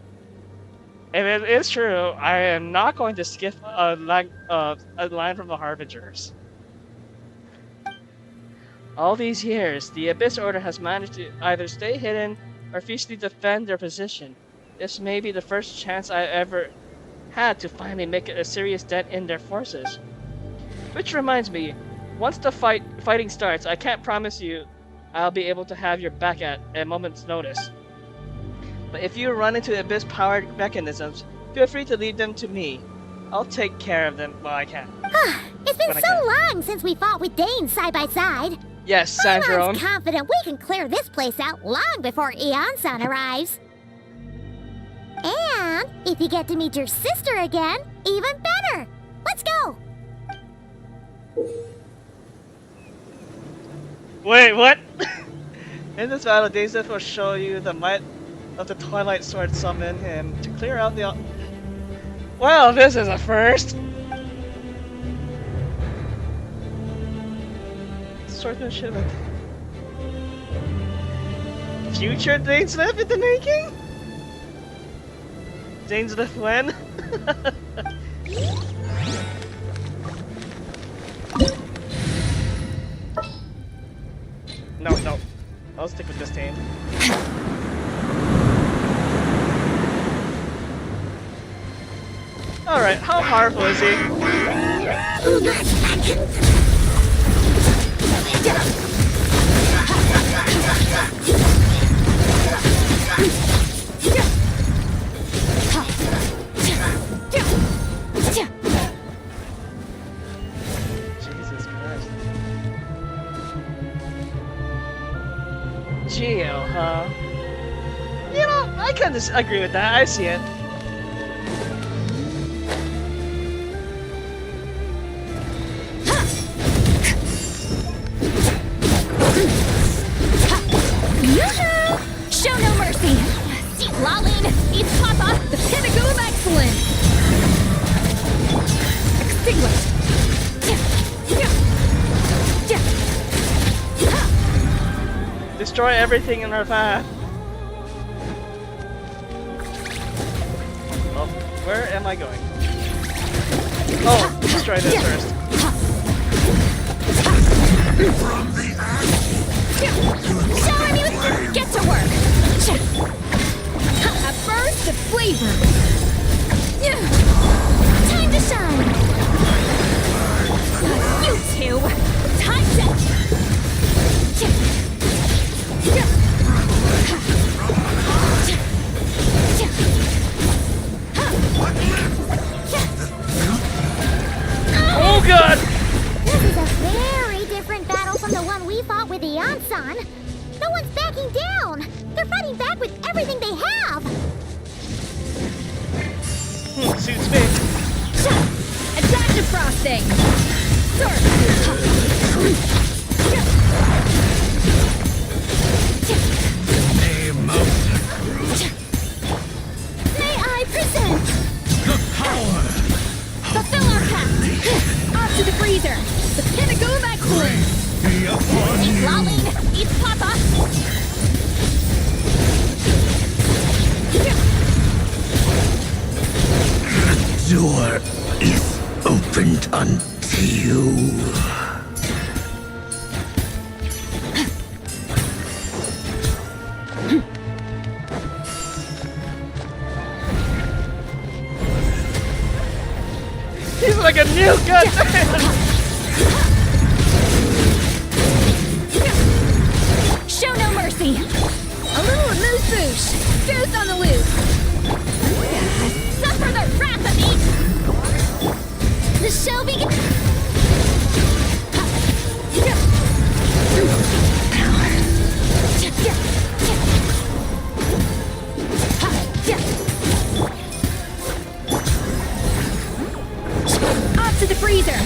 if it is true, I am not going to skip a line from the Harbingers. All these years, the Abyss Order has managed to either stay hidden or fiercely defend their position. This may be the first chance I ever had to finally make a serious dent in their forces. Which reminds me, once the fighting starts, I can't promise you I'll be able to have your back at a moment's notice. But if you run into Abyss-powered mechanisms, feel free to leave them to me. I'll take care of them while I can. It's been so long since we fought with Dane side by side. Yes, Sandrone. I'm confident we can clear this place out long before Eon-san arrives. And if you get to meet your sister again, even better. Let's go. Wait, what? In this battle, Dainsleif will show you the might of the Twilight Sword summon him to clear out the... Well, this is a first! Swordsmanship... Future Dainsleif in the making? Dainsleif when? No. I'll stick with this team. Alright, how powerful is he? Jesus Christ. Geo, huh? You know, I kind of agree with that. I see it. Show no mercy! See, Lalene, it's Papa, the pinnacle of excellence! Extinguished! Destroy everything in our path. Oh, where am I going? Oh, destroy this first. From the ashes Showing you get to work! A burst of flavor! Time to shine! You two! Time to... Oh god! This is a very different battle from the one we fought with Eon-san. No one's backing down. They're fighting back with everything they have. Suits me. Attractive frosting! May I present The power! Fulfill our pact! Off to the freezer! The pinnacle of excellence! Be upon Eat you! Lolling! Eat Papa! The door is opened unto you. He's like a new goddamn. Show no mercy! A little amuse bouche! Goose on the loose! Suffer the wrath of each! The show begins! Off to the freezer!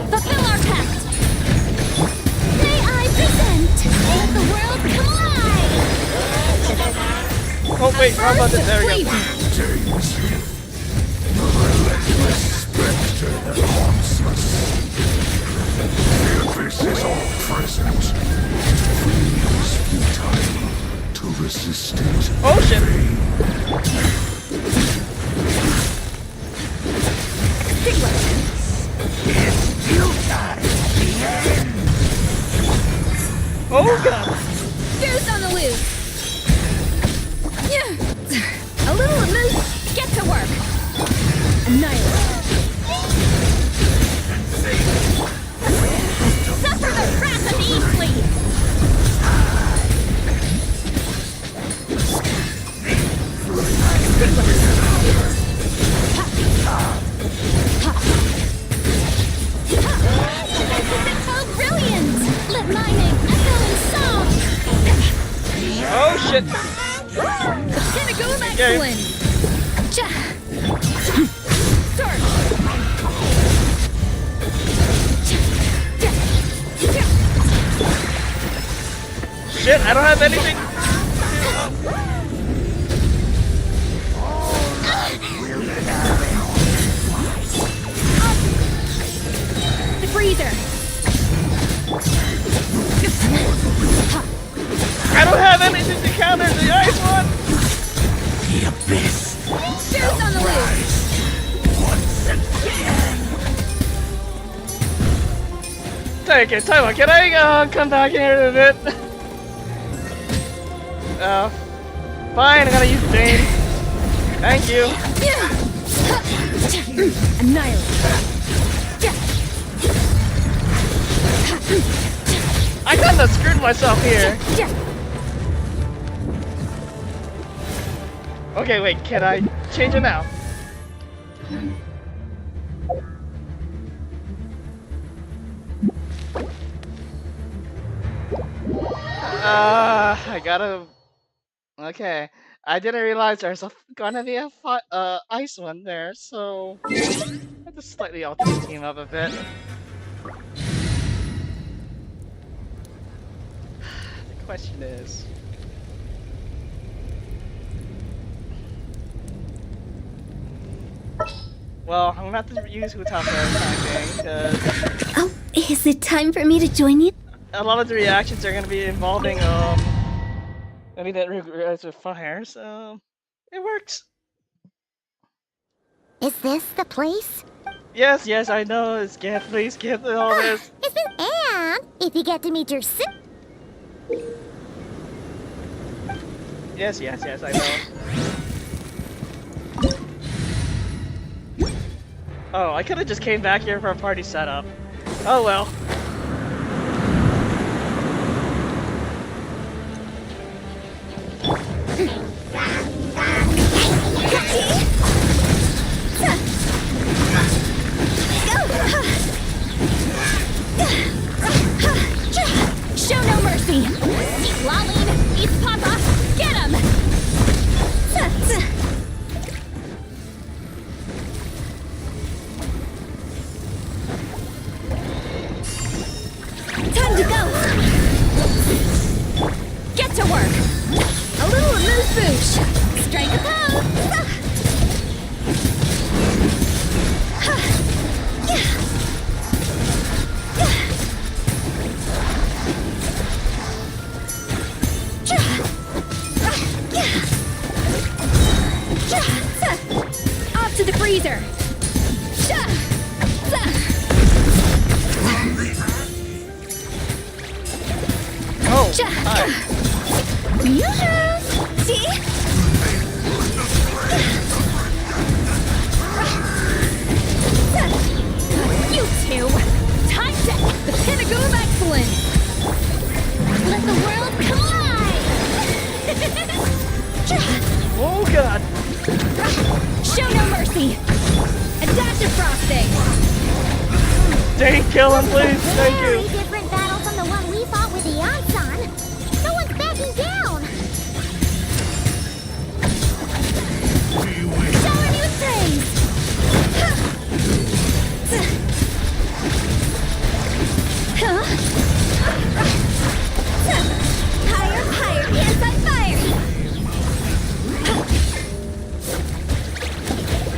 Fulfill our pact! May I present Let the world come alive! Oh wait, how about this? There we go. Days. The relentless specter that haunts us. The abyss is all present. Feels futile to resist it. Oh shit! It's futile. The end. Oh god! Goose on the loose! Yeah. A little amuse. Get to work! Annihilate! Suffer the wrath of Eastleaf! Oh, brilliant! Let my name echo in song! Oh shit! The pinnacle of Okay. excellence! Start! Shit, I don't have anything. The freezer! I don't have anything to counter the ice one. The abyss. Goose on the loose! Once again. Take it, time out. Can I come back here in a bit? Fine, I'm gonna use Bane. Thank you. Annihilate! I kinda screwed myself here. Okay, wait, can I change it now? I gotta... Okay. I didn't realize there's gonna be a ice one there, so... I have to slightly alter the team up a bit. The question is... Well, I'm gonna have to use Hutaka attacking, because Oh, is it time for me to join you? a lot of the reactions are gonna be involving, maybe that regrets with fire, so... It works! Is this the place? Yes, yes, I know, it's please skip all this. It's been and if you get to meet your sis. Yes, yes, yes, I know. Oh, I could've just came back here for a party setup. Oh well. See? You two! Time to the pinnacle of excellence! Let the world collide! Oh god! Show no mercy! A dash of frosting! Dang, kill him, please! Thank Very you! different battle from the one we fought with the Archon. No one's backing down. Shower me with praise! Huh? Higher, higher, hands on fire!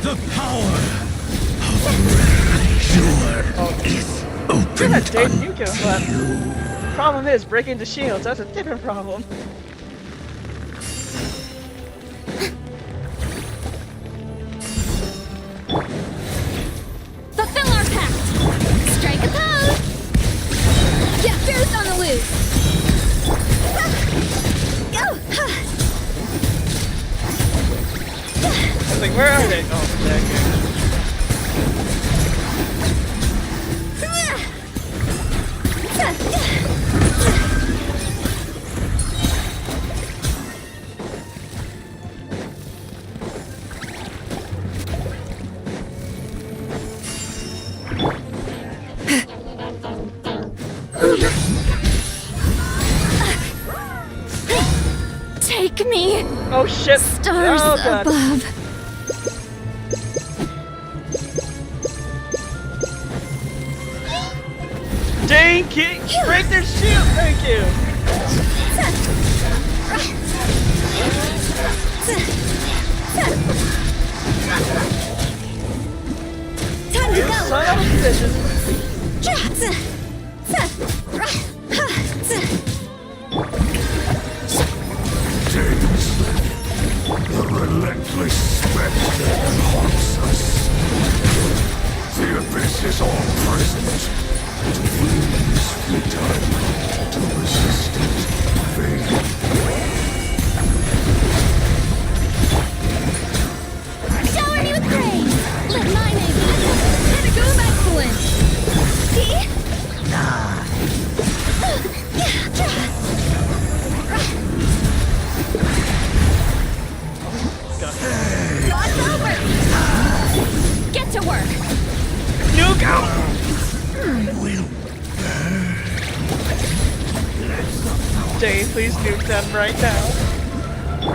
The power of pure is open Yeah, Dave unto Yuko, but problem is breaking the shields. That's a different problem. Fulfill our pact! Strike a pose! Get fierce on the loose! Go! I was like, where are they? Oh, there you Take me! Oh shit! Stars Oh, God. above! Dang it! Break their shield! Thank you! Time to You go! son of a bitches! the relentless specter that haunts us. The abyss is all present. To freeze futile, to resist it, vain. Shower me with praise! Let my name be pinnacle of excellence! See? God's over! Get to work! Nuke out! Dave, please nuke them right now.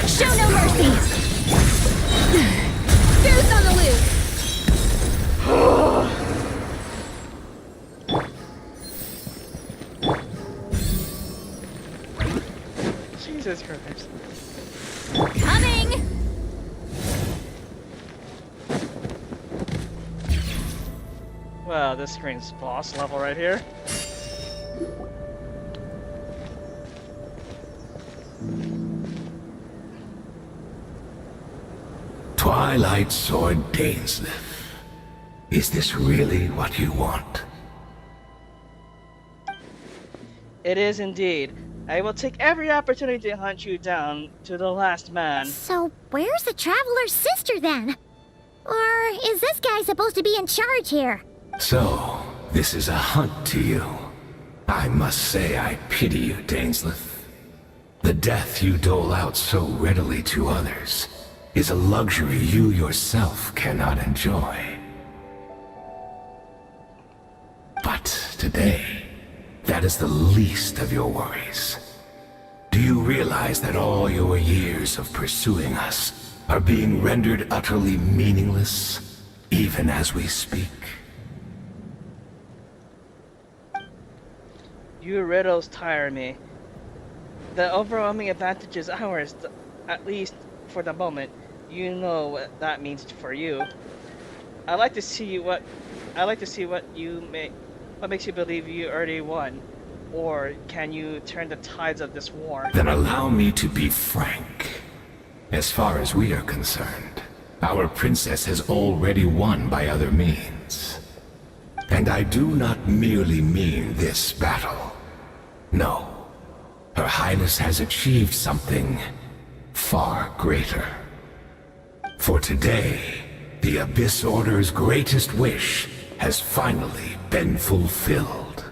Show no mercy! Fierce on the loose! Jesus Christ. Coming! Wow, this screen's boss level right here. Twilight Sword Dainsleif. Is this really what you want? It is indeed. I will take every opportunity to hunt you down to the last man. So, where's the Traveler's sister then? Or is this guy supposed to be in charge here? So, this is a hunt to you. I must say I pity you, Dainsleif. The death you dole out so readily to others is a luxury you yourself cannot enjoy. But today, that is the least of your worries. Do you realize that all your years of pursuing us are being rendered utterly meaningless, even as we speak? You riddles tire me. The overwhelming advantage is ours, at least for the moment. You know what that means for you. I'd like to see what makes you believe you already won. Or can you turn the tides of this war? Then allow me to be frank. As far as we are concerned, our princess has already won by other means. And I do not merely mean this battle. No. Her Highness has achieved something far greater. For today, the Abyss Order's greatest wish has finally been fulfilled.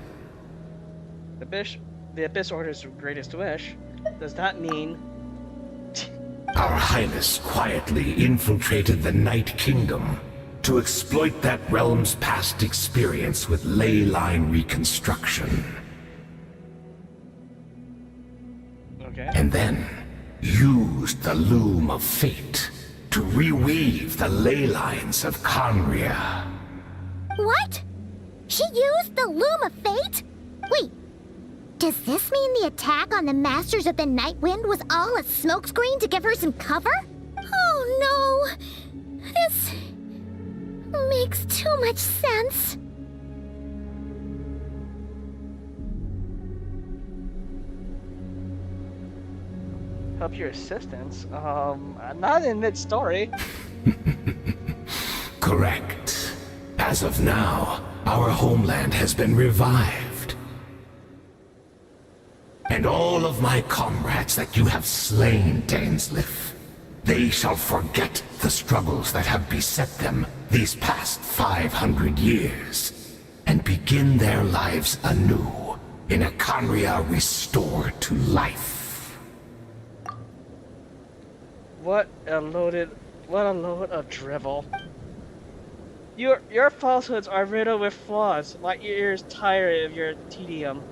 The Abyss Order's greatest wish? Does that mean... Our Highness quietly infiltrated the Night Kingdom to exploit that realm's past experience with ley line reconstruction. Okay. And then used the Loom of Fate to reweave the ley lines of Conria. What? She used the Loom of Fate? Wait, does this mean the attack on the Masters of the Night Wind was all a smokescreen to give her some cover? Oh no! This makes too much sense. Help your assistance? Not in mid-story. Correct. As of now, our homeland has been revived. And all of my comrades that you have slain, Dainsleif, they shall forget the struggles that have beset them these past 500 years, and begin their lives anew in a Conria restored to life. What a load of drivel. Your falsehoods are riddled with flaws. My ears tire of your tedium.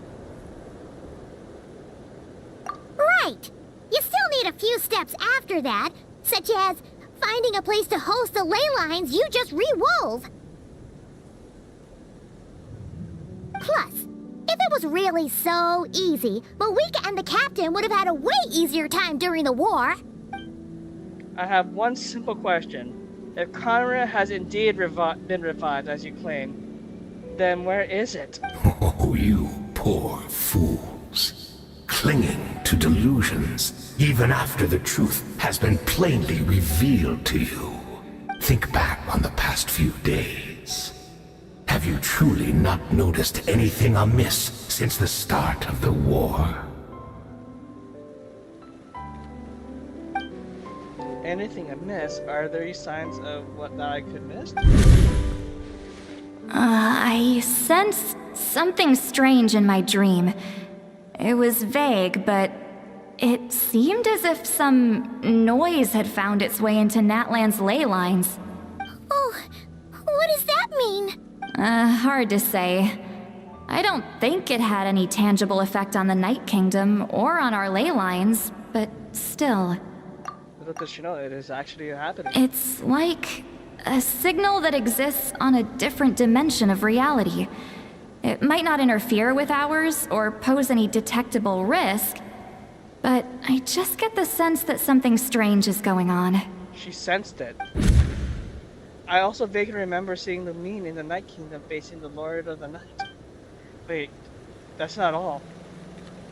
Right! You still need a few steps after that, such as finding a place to host the ley lines you just re-wove. Plus, if it was really so easy, Malika and the captain would have had a way easier time during the war. I have one simple question. If Conria has indeed been revived, as you claim, then where is it? Oh, you poor fools. Clinging to delusions, even after the truth has been plainly revealed to you. Think back on the past few days. Have you truly not noticed anything amiss since the start of the war? Anything amiss? Are there signs of what that I could miss? I sensed something strange in my dream. It was vague, but it seemed as if some noise had found its way into Natlan's ley lines. Oh, what does that mean? Hard to say. I don't think it had any tangible effect on the Night Kingdom or on our ley lines, but still. Little does she know it is actually happening. It's like a signal that exists on a different dimension of reality. It might not interfere with ours or pose any detectable risk, but I just get the sense that something strange is going on. She sensed it. I also vaguely remember seeing the Lumine in the Night Kingdom facing the Lord of the Night. Wait, that's not all.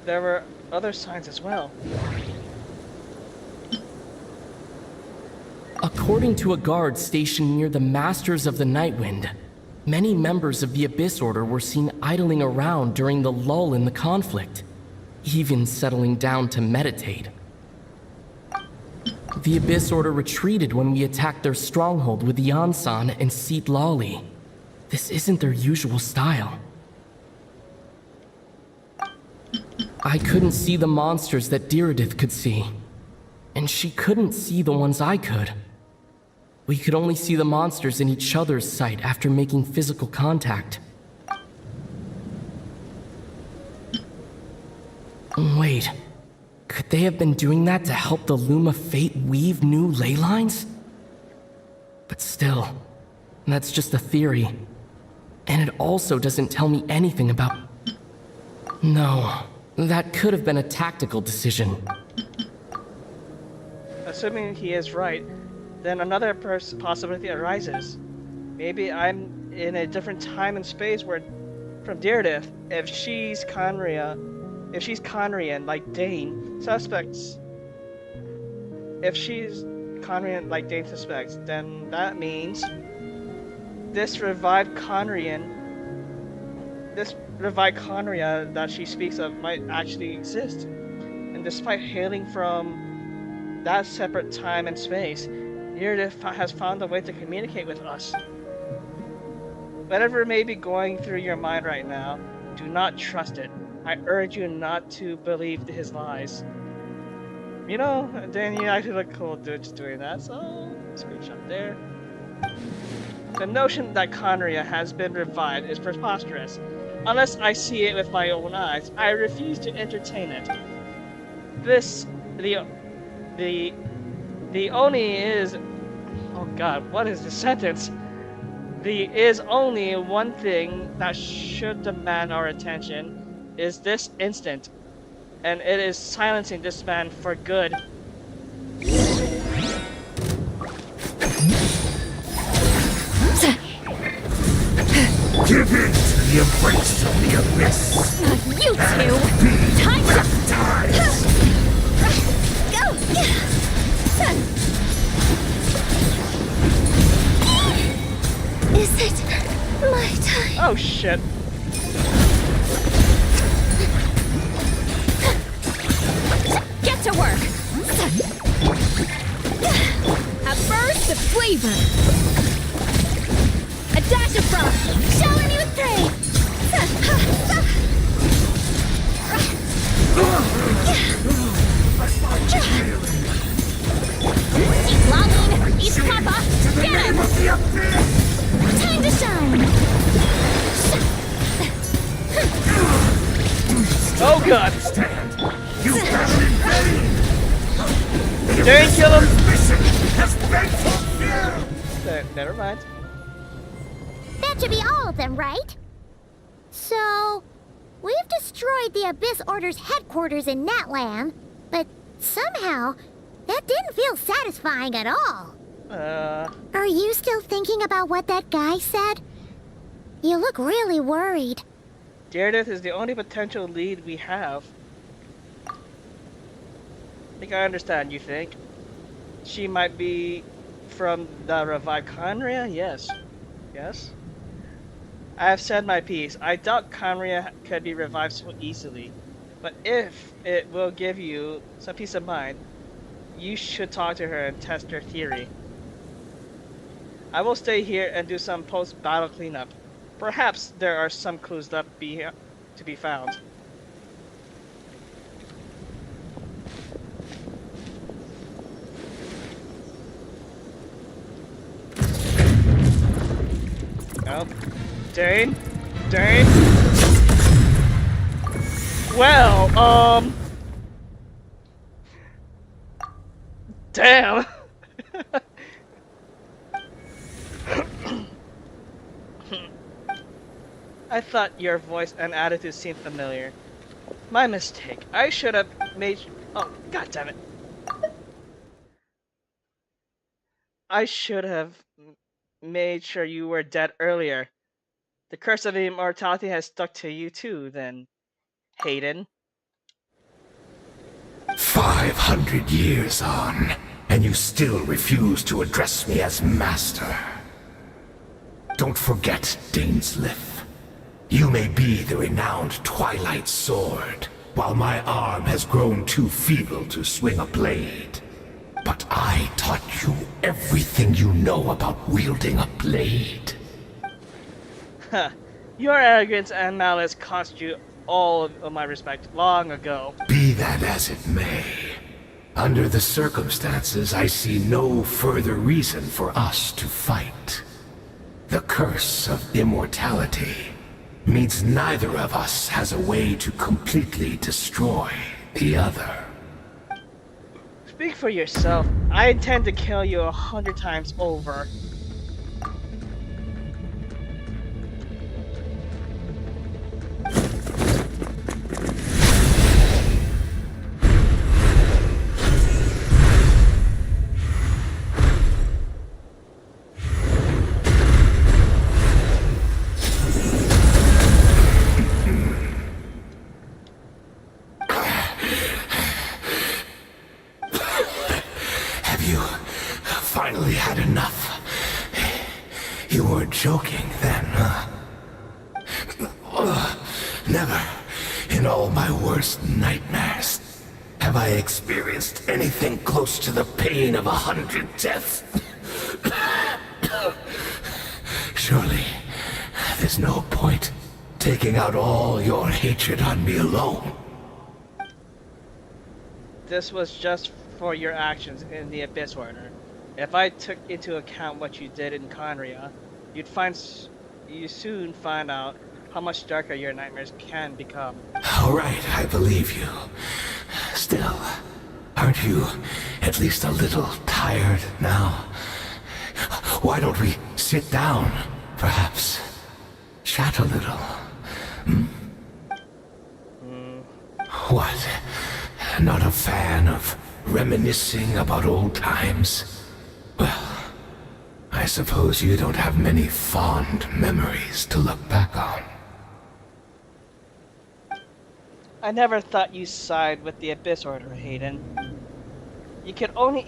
There were other signs as well. According to a guard stationed near the Masters of the Nightwind, many members of the Abyss Order were seen idling around during the lull in the conflict, even settling down to meditate. The Abyss Order retreated when we attacked their stronghold with Yansan and Seat Lawley. This isn't their usual style. I couldn't see the monsters that Diridith could see, and she couldn't see the ones I could. We could only see the monsters in each other's sight after making physical contact. Wait, could they have been doing that to help the Loom of Fate weave new ley lines? But still, that's just a theory. And it also doesn't tell me anything about... No, that could have been a tactical decision. Assuming he is right, then another possibility arises. Maybe I'm in a different time and space where from Deirdre, if she's Conrian like Dane suspects, then that means this revived Conria that she speaks of might actually exist. And despite hailing from that separate time and space, Deirdre has found a way to communicate with us. Whatever may be going through your mind right now, do not trust it. I urge you not to believe his lies. You know, Dan, you actually look cool just doing that, so screenshot there. The notion that Conria has been revived is preposterous. Unless I see it with my own eyes, I refuse to entertain it. The only is... Oh god, what is this sentence? The is only one thing that should demand our attention is this instant, and it is silencing this man for good. Give in to the embrace of the abyss! Not you two! Time to die! Go! Is it my time? Oh shit. Get to work! A burst of flavor! A dash of froth! Shower me with praise! He's longing! He's Papa! Get him! Time to shine! Oh god! You have in vain! Dang, kill him! Mission has been fulfilled! Never mind. That should be all of them, right? So, we've destroyed the Abyss Order's headquarters in Natlan, but somehow, that didn't feel satisfying at all. Are you still thinking about what that guy said? You look really worried. Deirdre is the only potential lead we have. I think I understand, you think? She might be from the revived Conria? Yes. Yes? I have said my piece. I doubt Conria could be revived so easily. But if it will give you some peace of mind, you should talk to her and test her theory. I will stay here and do some post-battle cleanup. Perhaps there are some clues left to be found. Nope. Dane? Dane? Well, damn! I thought your voice and attitude seemed familiar. My mistake. I should have made... Oh, god damn it. I should have made sure you were dead earlier. The curse of immortality has stuck to you too, then, Hayden. 500 years on, and you still refuse to address me as master. Don't forget Dainsleif. You may be the renowned Twilight Sword, while my arm has grown too feeble to swing a blade. But I taught you everything you know about wielding a blade. Huh. Your arrogance and malice cost you all of my respect long ago. Be that as it may, under the circumstances, I see no further reason for us to fight. The curse of immortality means neither of us has a way to completely destroy the other. Speak for yourself. I intend to kill you 100 times over. Never, in all my worst nightmares, have I experienced anything close to the pain of 100 deaths. Surely, there's no point taking out all your hatred on me alone. This was just for your actions in the Abyss Order. If I took into account what you did in Conria, you'd soon find out how much darker your nightmares can become. All right, I believe you. Still, aren't you at least a little tired now? Why don't we sit down, perhaps? Chat a little. What? Not a fan of reminiscing about old times? Well, I suppose you don't have many fond memories to look back on. I never thought you side with the Abyss Order, Hayden. You could have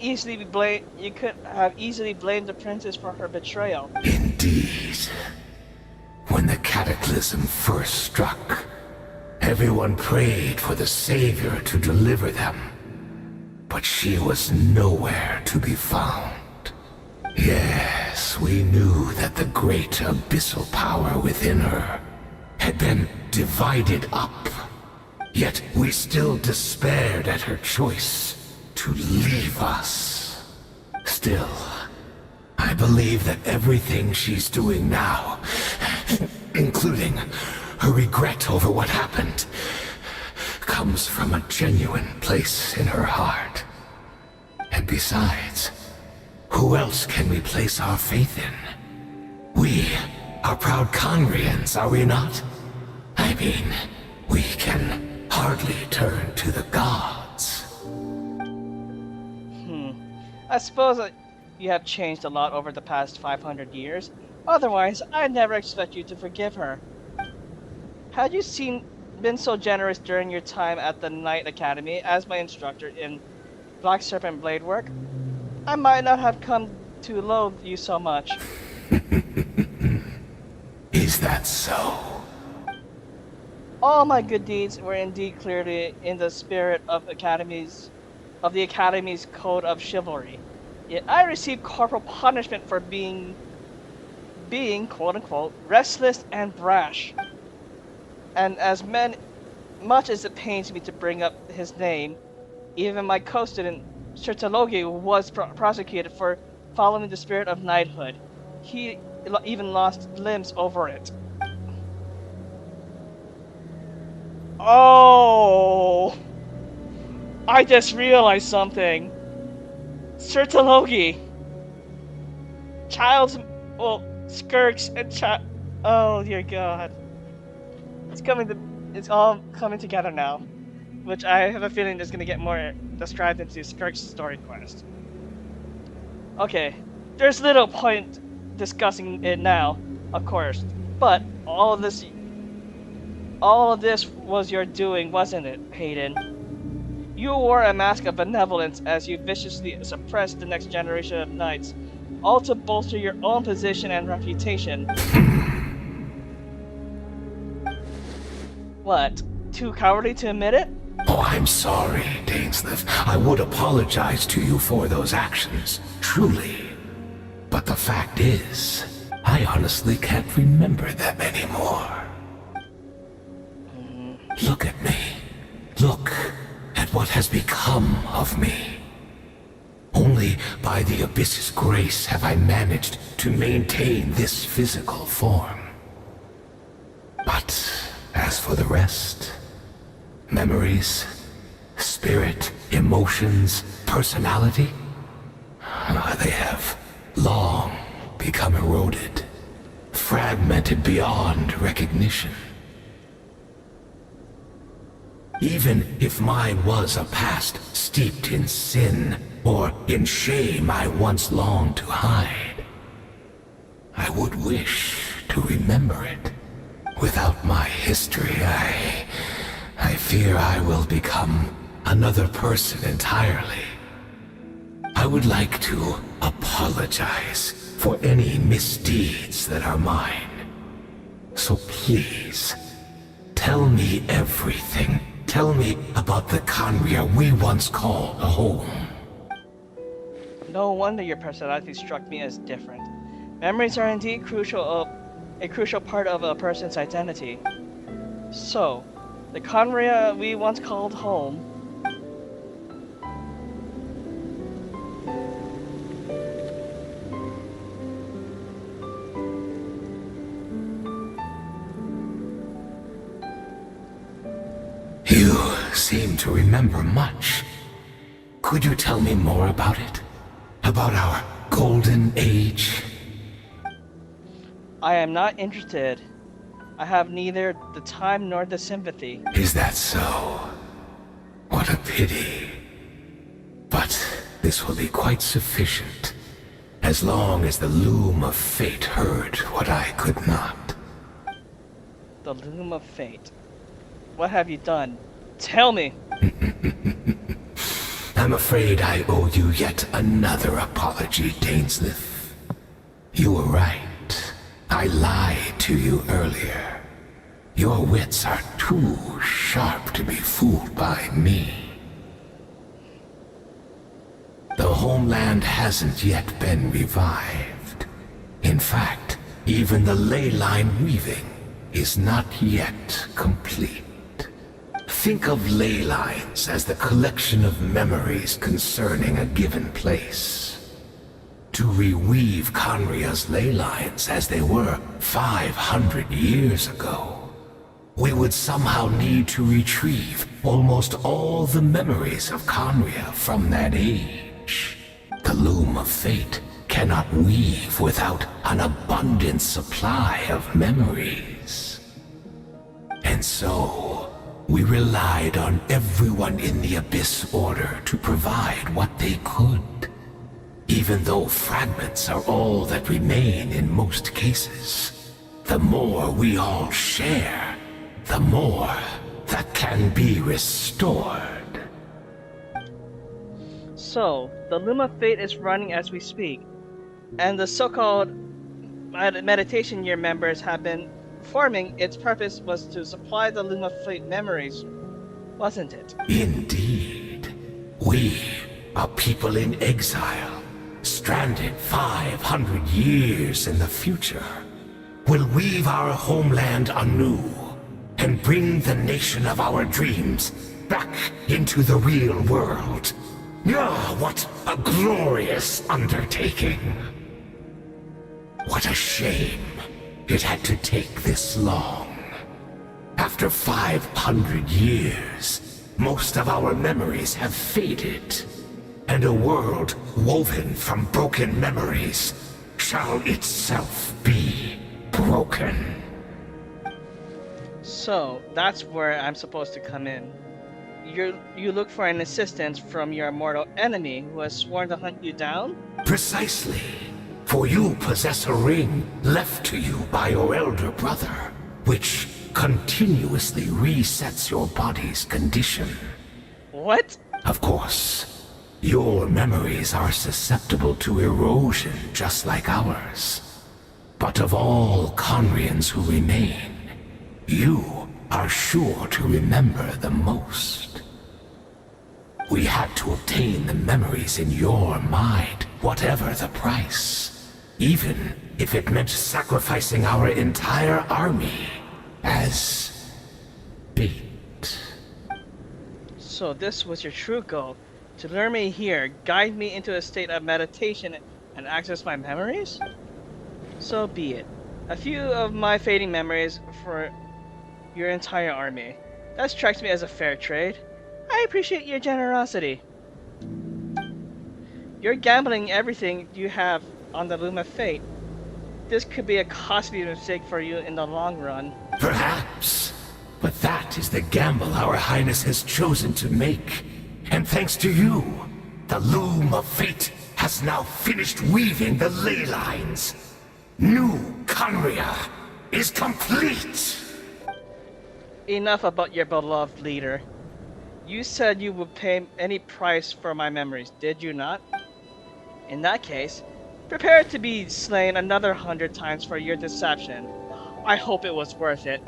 easily blamed the princess for her betrayal. Indeed. When the cataclysm first struck, everyone prayed for the Savior to deliver them. But she was nowhere to be found. Yes, we knew that the great abyssal power within her had been divided up. Yet we still despaired at her choice to leave us. Still, I believe that everything she's doing now, including her regret over what happened, comes from a genuine place in her heart. And besides, who else can we place our faith in? We are proud Conrians, are we not? I mean, we can hardly turn to the gods. I suppose that you have changed a lot over the past 500 years. Otherwise, I'd never expect you to forgive her. Had you been so generous during your time at the Knight Academy as my instructor in Black Serpent Blade work, I might not have come to loathe you so much. Is that so? All my good deeds were indeed clearly in the spirit of the Academy's code of chivalry. Yet I received corporal punishment for being quote-unquote restless and brash. And as much as it pains me to bring up his name, even my co-student Sertologi was prosecuted for following the spirit of knighthood. He even lost limbs over it. Oh! I just realized something. Sertologi. Skirks and oh dear god. It's all coming together now. Which I have a feeling is gonna get more described into Skirk's story quest. Okay, there's little point discussing it now, of course, but all of this was your doing, wasn't it, Hayden? You wore a mask of benevolence as you viciously suppressed the next generation of knights, all to bolster your own position and reputation. What? Too cowardly to admit it? Oh, I'm sorry, Dainsleif. I would apologize to you for those actions, truly. But the fact is, I honestly can't remember them anymore. Look at me. Look at what has become of me. Only by the Abyss's grace have I managed to maintain this physical form. But as for the rest, memories, spirit, emotions, personality, they have long become eroded, fragmented beyond recognition. Even if mine was a past steeped in sin or in shame I once longed to hide, I would wish to remember it. Without my history, I fear I will become another person entirely. I would like to apologize for any misdeeds that are mine. So please, Tell me everything. Tell me about the Conria we once called a home. No wonder your personality struck me as different. Memories are indeed a crucial part of a person's identity. So, the Conria we once called home. You seem to remember much. Could you tell me more about it? About our golden age? I am not interested. I have neither the time nor the sympathy. Is that so? What a pity. But this will be quite sufficient, as long as the loom of fate heard what I could not. The loom of fate. What have you done? Tell me! I'm afraid I owe you yet another apology, Dainsleif. You were right. I lied to you earlier. Your wits are too sharp to be fooled by me. The homeland hasn't yet been revived. In fact, even the ley line weaving is not yet complete. Think of ley lines as the collection of memories concerning a given place. To reweave Conria's ley lines as they were 500 years ago, we would somehow need to retrieve almost all the memories of Conria from that age. The loom of fate cannot weave without an abundant supply of memories. And so, we relied on everyone in the Abyss Order to provide what they could. Even though fragments are all that remain in most cases, the more we all share, the more that can be restored. So, the Loom of Fate is running as we speak, and the so-called meditation year members have been forming. Its purpose was to supply the Loom of Fate memories, wasn't it? Indeed. We are people in exile. Stranded 500 years in the future, will weave our homeland anew and bring the nation of our dreams back into the real world. Ah, what a glorious undertaking! What a shame it had to take this long. After 500 years, most of our memories have faded. And a world woven from broken memories shall itself be broken. So, that's where I'm supposed to come in. You look for an assistance from your mortal enemy who has sworn to hunt you down? Precisely. For you possess a ring left to you by your elder brother, which continuously resets your body's condition. What? Of course. Your memories are susceptible to erosion just like ours. But of all Conrians who remain, you are sure to remember the most. We had to obtain the memories in your mind, whatever the price. Even if it meant sacrificing our entire army as bait. So this was your true goal. To lure me here, guide me into a state of meditation, and access my memories? So be it. A few of my fading memories for your entire army. That strikes me as a fair trade. I appreciate your generosity. You're gambling everything you have on the Loom of Fate. This could be a costly mistake for you in the long run. Perhaps. But that is the gamble our Highness has chosen to make. And thanks to you, the Loom of Fate has now finished weaving the ley lines. New Conria is complete! Enough about your beloved leader. You said you would pay any price for my memories, did you not? In that case, prepare to be slain another 100 times for your deception. I hope it was worth it.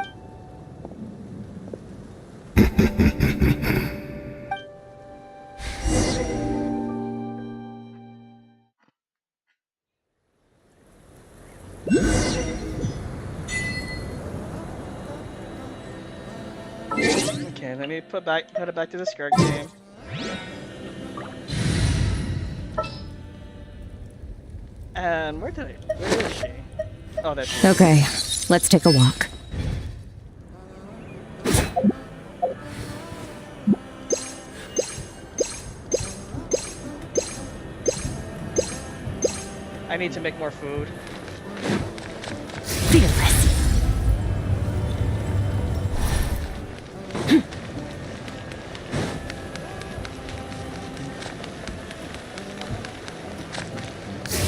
Okay, let me put it back to the skirt game. And where is she? Oh, there she is. Okay, let's take a walk. I need to make more food. Fearless.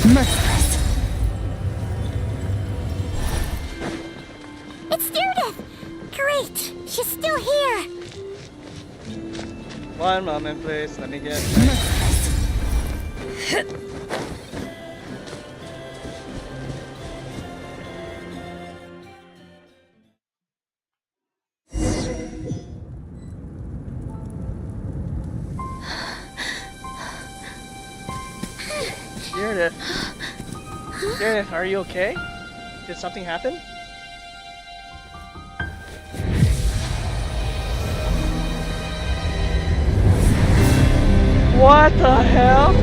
Merciless. It's Judith! Great! She's still here! One moment, please. Let me get... Judith. Judith, are you okay? Did something happen? What the hell?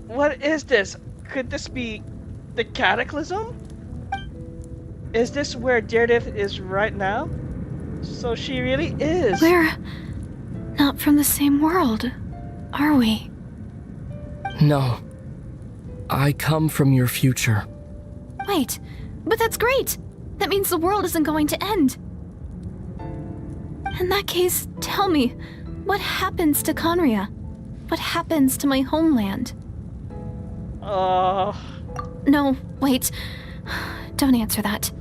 What is this? Could this be the Cataclysm? Is this where Judith is right now? So she really is. We're not from the same world, are we? No. I come from your future. Wait, but that's great! That means the world isn't going to end. In that case, tell me, what happens to Conria? What happens to my homeland? No, wait. Don't answer that.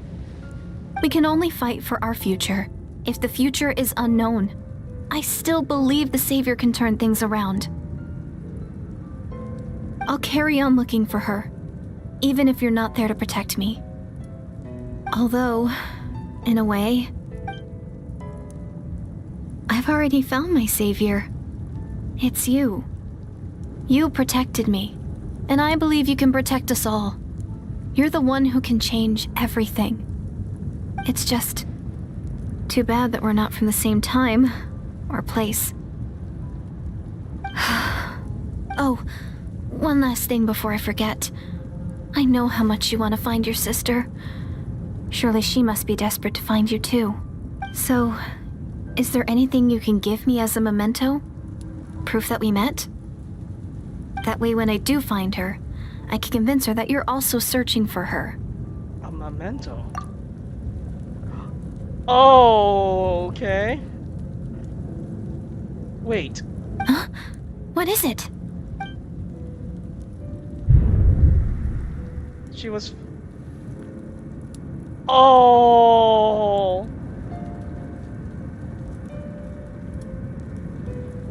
We can only fight for our future. If the future is unknown, I still believe the Savior can turn things around. I'll carry on looking for her, even if you're not there to protect me. Although, in a way, I've already found my Savior. It's you. You protected me, and I believe you can protect us all. You're the one who can change everything. It's just too bad that we're not from the same time or place. Oh, one last thing before I forget. I know how much you want to find your sister. Surely she must be desperate to find you too. So, is there anything you can give me as a memento? Proof that we met? That way when I do find her, I can convince her that you're also searching for her. A memento? Oh, okay. Wait. Huh? What is it? She was... Oh!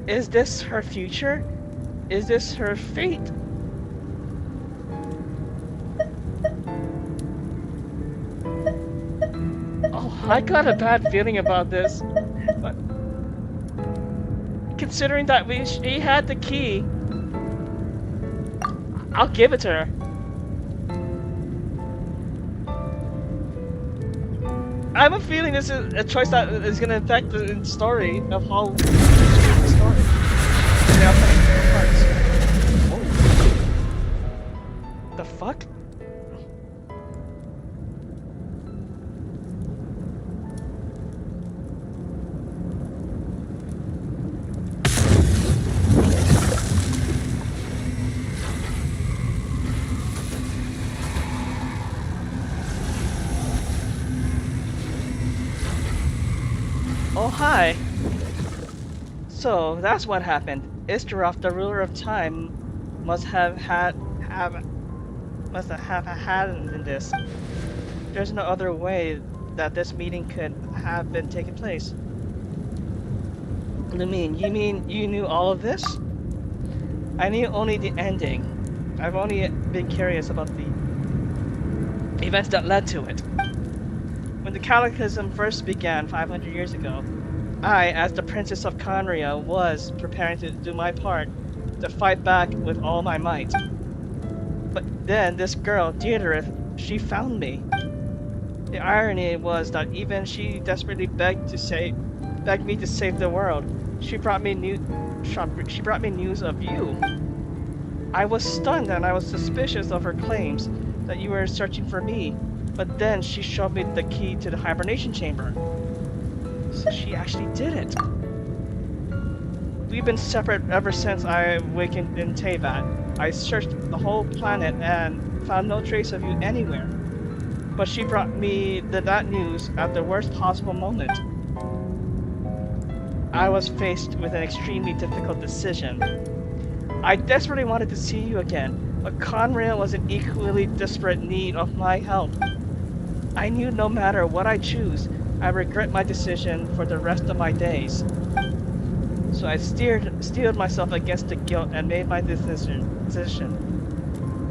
Is this her future? Is this her fate? Oh, I got a bad feeling about this. But considering that she had the key, I'll give it to her. I have a feeling this is a choice that is going to affect the story of how the story. Yeah, parts. Oh. The fuck? Oh, hi. So, that's what happened. Istarov, the ruler of time, must have had in this. There's no other way that this meeting could have been taking place. You mean you knew all of this? I knew only the ending. I've only been curious about the events that led to it. When the Cataclysm first began 500 years ago, I, as the Princess of Conria, was preparing to do my part to fight back with all my might. But then this girl, Deirdre, she found me. The irony was that even she desperately begged me to save the world. She brought me news of you. I was stunned and I was suspicious of her claims that you were searching for me. But then she showed me the key to the hibernation chamber. So she actually did it. We've been separate ever since I awakened in Teyvat. I searched the whole planet and found no trace of you anywhere. But she brought me that news at the worst possible moment. I was faced with an extremely difficult decision. I desperately wanted to see you again, but Conrail was in equally desperate need of my help. I knew no matter what I choose, I regret my decision for the rest of my days. So I steeled myself against the guilt and made my decision.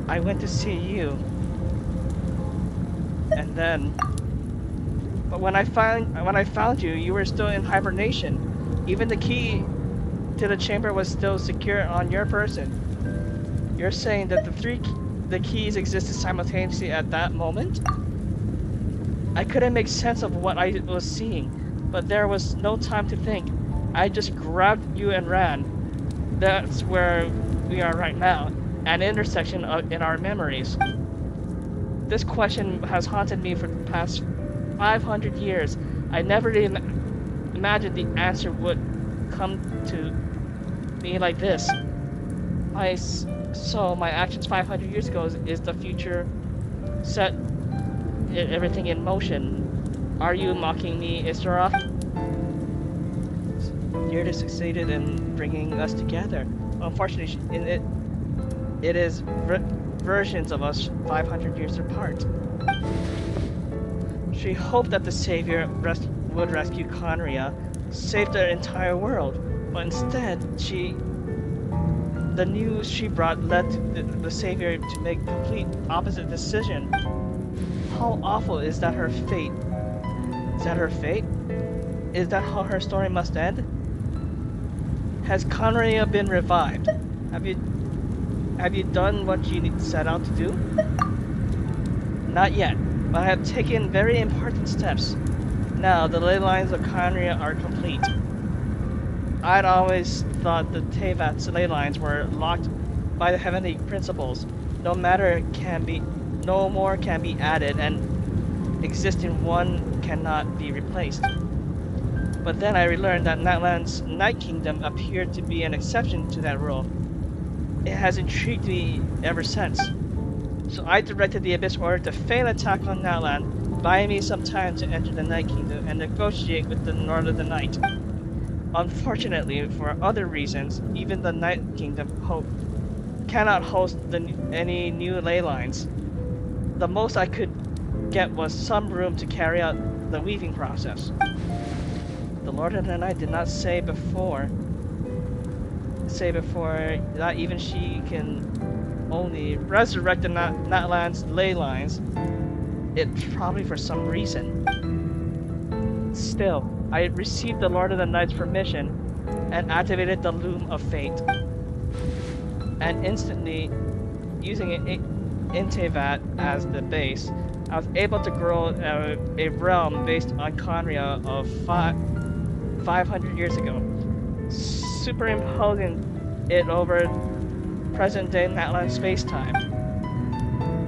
I went to see you. And then... But when I found you, you were still in hibernation. Even the key to the chamber was still secure on your person. You're saying that the keys existed simultaneously at that moment? I couldn't make sense of what I was seeing, but there was no time to think. I just grabbed you and ran. That's where we are right now, an intersection in our memories. This question has haunted me for the past 500 years. I never really imagined the answer would come to me like this. So my actions 500 years ago is the future set everything in motion. Are you mocking me, Isra? Deirdre succeeded in bringing us together. Unfortunately, it is versions of us 500 years apart. She hoped that the Savior would rescue Conria, save the entire world, but instead, the news she brought led to the Savior to make complete opposite decision. How awful is that her fate? Is that her fate? Is that how her story must end? Has Conria been revived? Have you done what you set out to do? Not yet, but I have taken very important steps. Now the ley lines of Conria are complete. I'd always thought the Teyvat's ley lines were locked by the heavenly principles. No more can be added, and existing one cannot be replaced. But then I relearned that Natlan's Night Kingdom appeared to be an exception to that rule. It has intrigued me ever since. So I directed the Abyss Order to fail attack on Natlan, buying me some time to enter the Night Kingdom and negotiate with the Lord of the Night. Unfortunately, for other reasons, even the Night Kingdom cannot host any new ley lines. The most I could get was some room to carry out the weaving process. The Lord of the Night did not say before that even she can only resurrect the Natlan's ley lines. It's probably for some reason. Still, I received the Lord of the Night's permission and activated the Loom of Fate. And instantly, using it in Teyvat as the base, I was able to grow a realm based on Conria of 500 years ago, superimposing it over present-day Natlan space-time.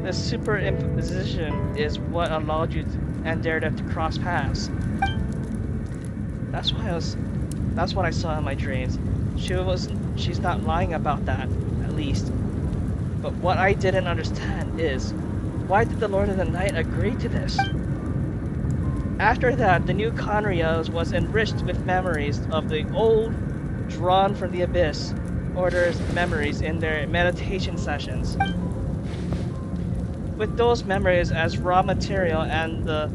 This superimposition is what allowed you and Deirdre to cross paths. That's what I saw in my dreams. She's not lying about that, at least. But what I didn't understand is, why did the Lord of the Night agree to this? After that, the new Conria was enriched with memories of the old, drawn from the Abyss Order's memories in their meditation sessions. With those memories as raw material and the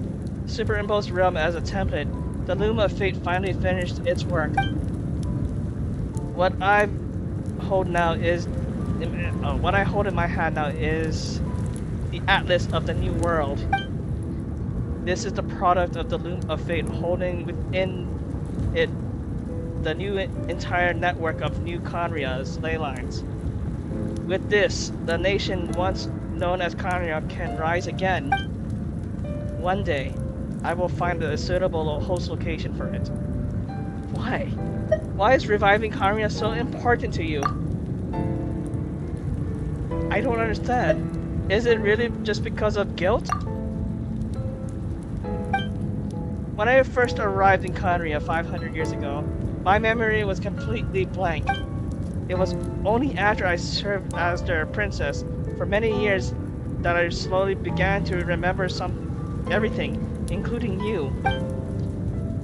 superimposed realm as a template, the Loom of Fate finally finished its work. What I hold in my hand now is the Atlas of the New World. This is the product of the Loom of Fate holding within it the new entire network of new Conria's ley lines. With this, the nation once known as Conria can rise again. One day, I will find a suitable host location for it. Why? Why is reviving Conria so important to you? I don't understand. Is it really just because of guilt? When I first arrived in Conria 500 years ago, my memory was completely blank. It was only after I served as their princess for many years that I slowly began to remember everything, including you.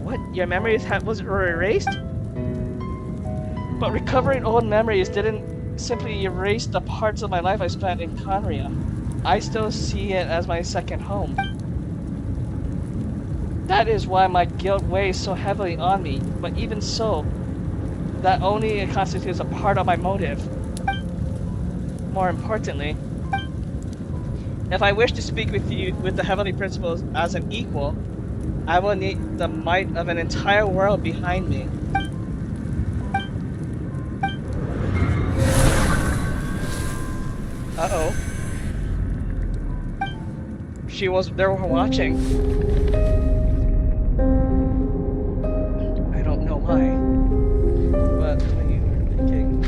What? Your memories were erased? But recovering old memories didn't simply erase the parts of my life I spent in Conria. I still see it as my second home. That is why my guilt weighs so heavily on me, but even so, that only constitutes a part of my motive. More importantly, if I wish to speak with you with the Heavenly Principles as an equal, I will need the might of an entire world behind me. Uh-oh. They were watching. I don't know why. But when you're thinking,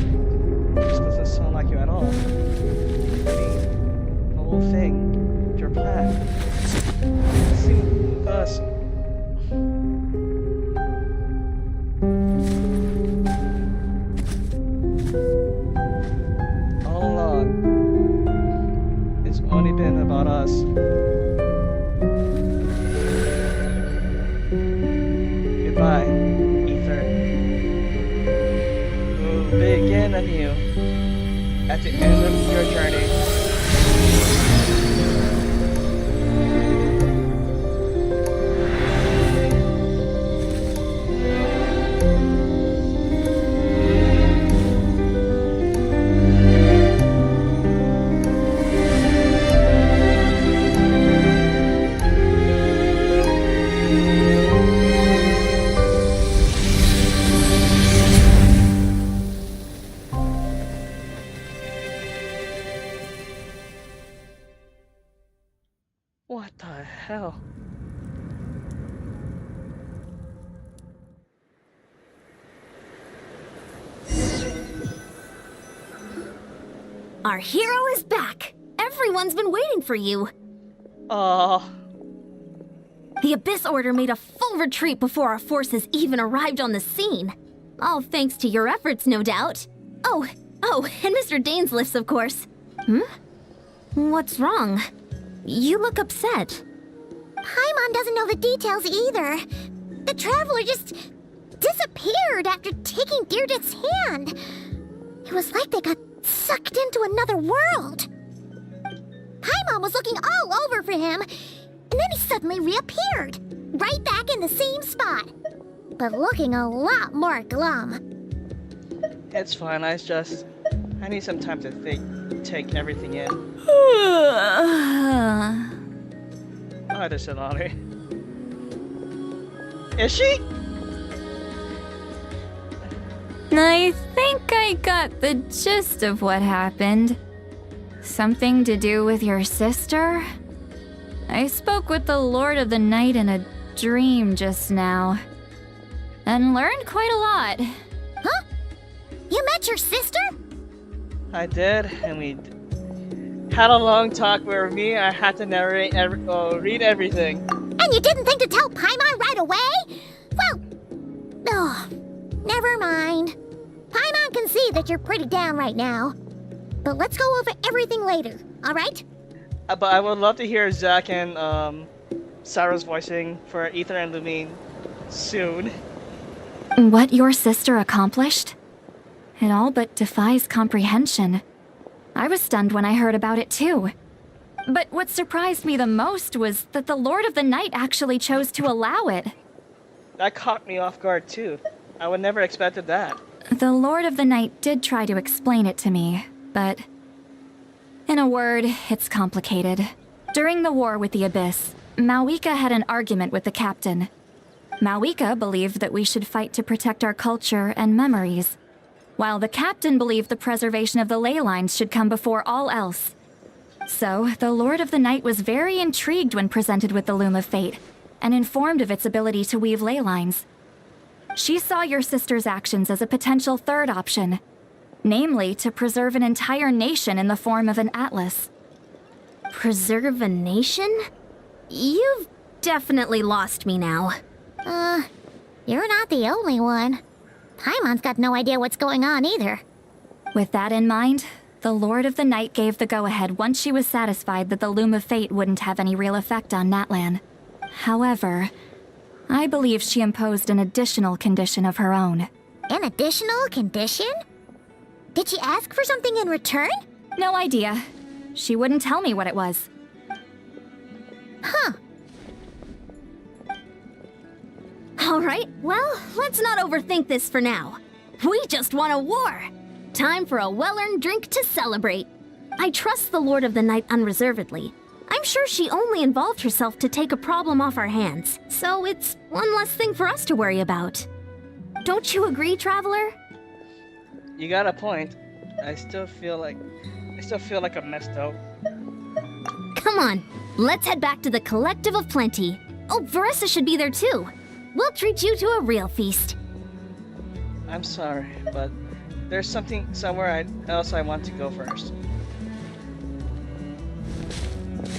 this doesn't sound like you at all. I mean, the whole thing, your plan. Seeing with us. All along, it's only been about us. Goodbye, Ether. We'll begin anew at the end of your journey. What the hell? Our hero is back! Everyone's been waiting for you! The Abyss Order made a full retreat before our forces even arrived on the scene. All thanks to your efforts, no doubt. Oh, and Mr. Dainsliff's, of course. What's wrong? You look upset. Paimon doesn't know the details either. The Traveler just disappeared after taking Deirdre's hand. It was like they got sucked into another world. Paimon was looking all over for him, and then he suddenly reappeared, right back in the same spot, but looking a lot more glum. It's fine, I need some time to take everything in. Hi there, Sonali. Is she? I think I got the gist of what happened. Something to do with your sister? I spoke with the Lord of the Night in a dream just now, and learned quite a lot. Huh? You met your sister? I did, and we had a long talk where I had to narrate read everything. And you didn't think to tell Paimon right away? Well, never mind. Paimon can see that you're pretty down right now. But let's go over everything later, alright? But I would love to hear Zack and Sarah's voicing for Ether and Lumine soon. What your sister accomplished? It all but defies comprehension. I was stunned when I heard about it too. But what surprised me the most was that the Lord of the Night actually chose to allow it. That caught me off guard too. I would never expected that. The Lord of the Night did try to explain it to me, but in a word, it's complicated. During the war with the Abyss, Mawika had an argument with the captain. Mawika believed that we should fight to protect our culture and memories, while the captain believed the preservation of the ley lines should come before all else. So, the Lord of the Night was very intrigued when presented with the Loom of Fate, and informed of its ability to weave ley lines. She saw your sister's actions as a potential third option, namely to preserve an entire nation in the form of an atlas. Preserve a nation? You've definitely lost me now. You're not the only one. Paimon's got no idea what's going on either. With that in mind, the Lord of the Night gave the go-ahead once she was satisfied that the Loom of Fate wouldn't have any real effect on Natlan. However, I believe she imposed an additional condition of her own. An additional condition? Did she ask for something in return? No idea. She wouldn't tell me what it was. Huh. Alright, well, let's not overthink this for now. We just won a war! Time for a well-earned drink to celebrate. I trust the Lord of the Night unreservedly. I'm sure she only involved herself to take a problem off our hands, so it's one less thing for us to worry about. Don't you agree, Traveler? You got a point. I still feel like I'm messed up. Come on, let's head back to the Collective of Plenty. Oh, Veressa should be there too. We'll treat you to a real feast. I'm sorry, but there's somewhere else I want to go first.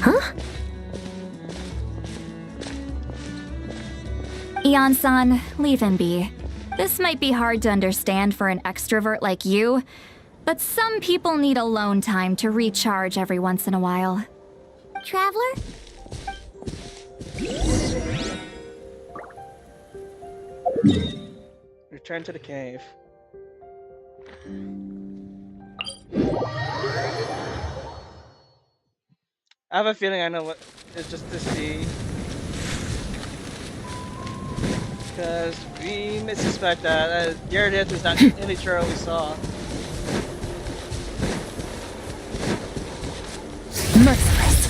Huh? Eon-san, leave him be. This might be hard to understand for an extrovert like you, but some people need alone time to recharge every once in a while. Traveler? Return to the cave. I have a feeling I know what it's just to see. Because we missuspect that Gyarados is not really sure what we saw. Merciless.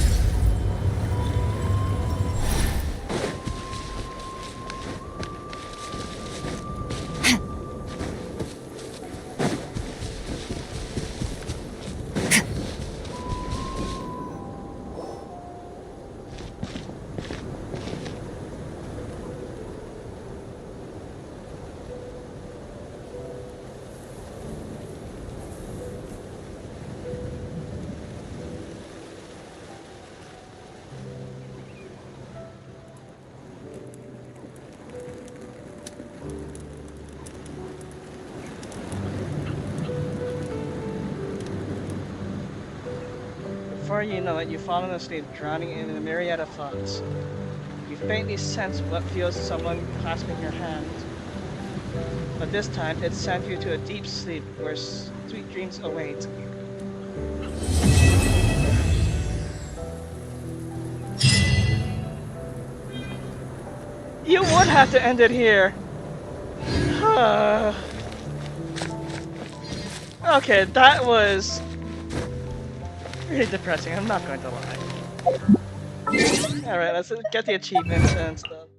Before you know it, you've fallen asleep, drowning in a myriad of thoughts. You faintly sense what feels someone clasping your hand. But this time, it sent you to a deep sleep where sweet dreams await. You would have to end it here. Okay, that was really depressing, I'm not going to lie. Alright, let's get the achievements and stuff.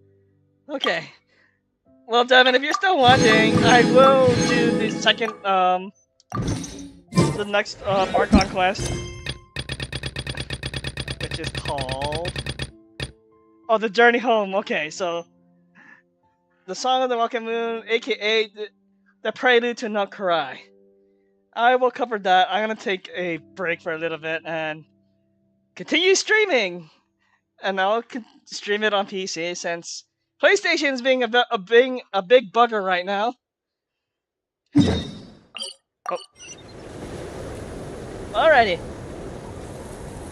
Okay. Well, Devin, if you're still watching, I will do the second, the next, Archon quest. Which is called... Oh, The Journey Home. Okay, so... The Song of the Rocket Moon, aka the Prelude to No Karai. I will cover that. I'm gonna take a break for a little bit and continue streaming, and I'll stream it on PC since PlayStation is being a big bugger right now. Oh. Alrighty.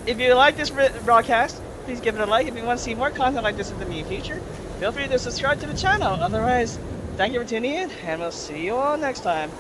If you like this broadcast, please give it a like. If you want to see more content like this in the near future, feel free to subscribe to the channel. Otherwise, thank you for tuning in, and we'll see you all next time.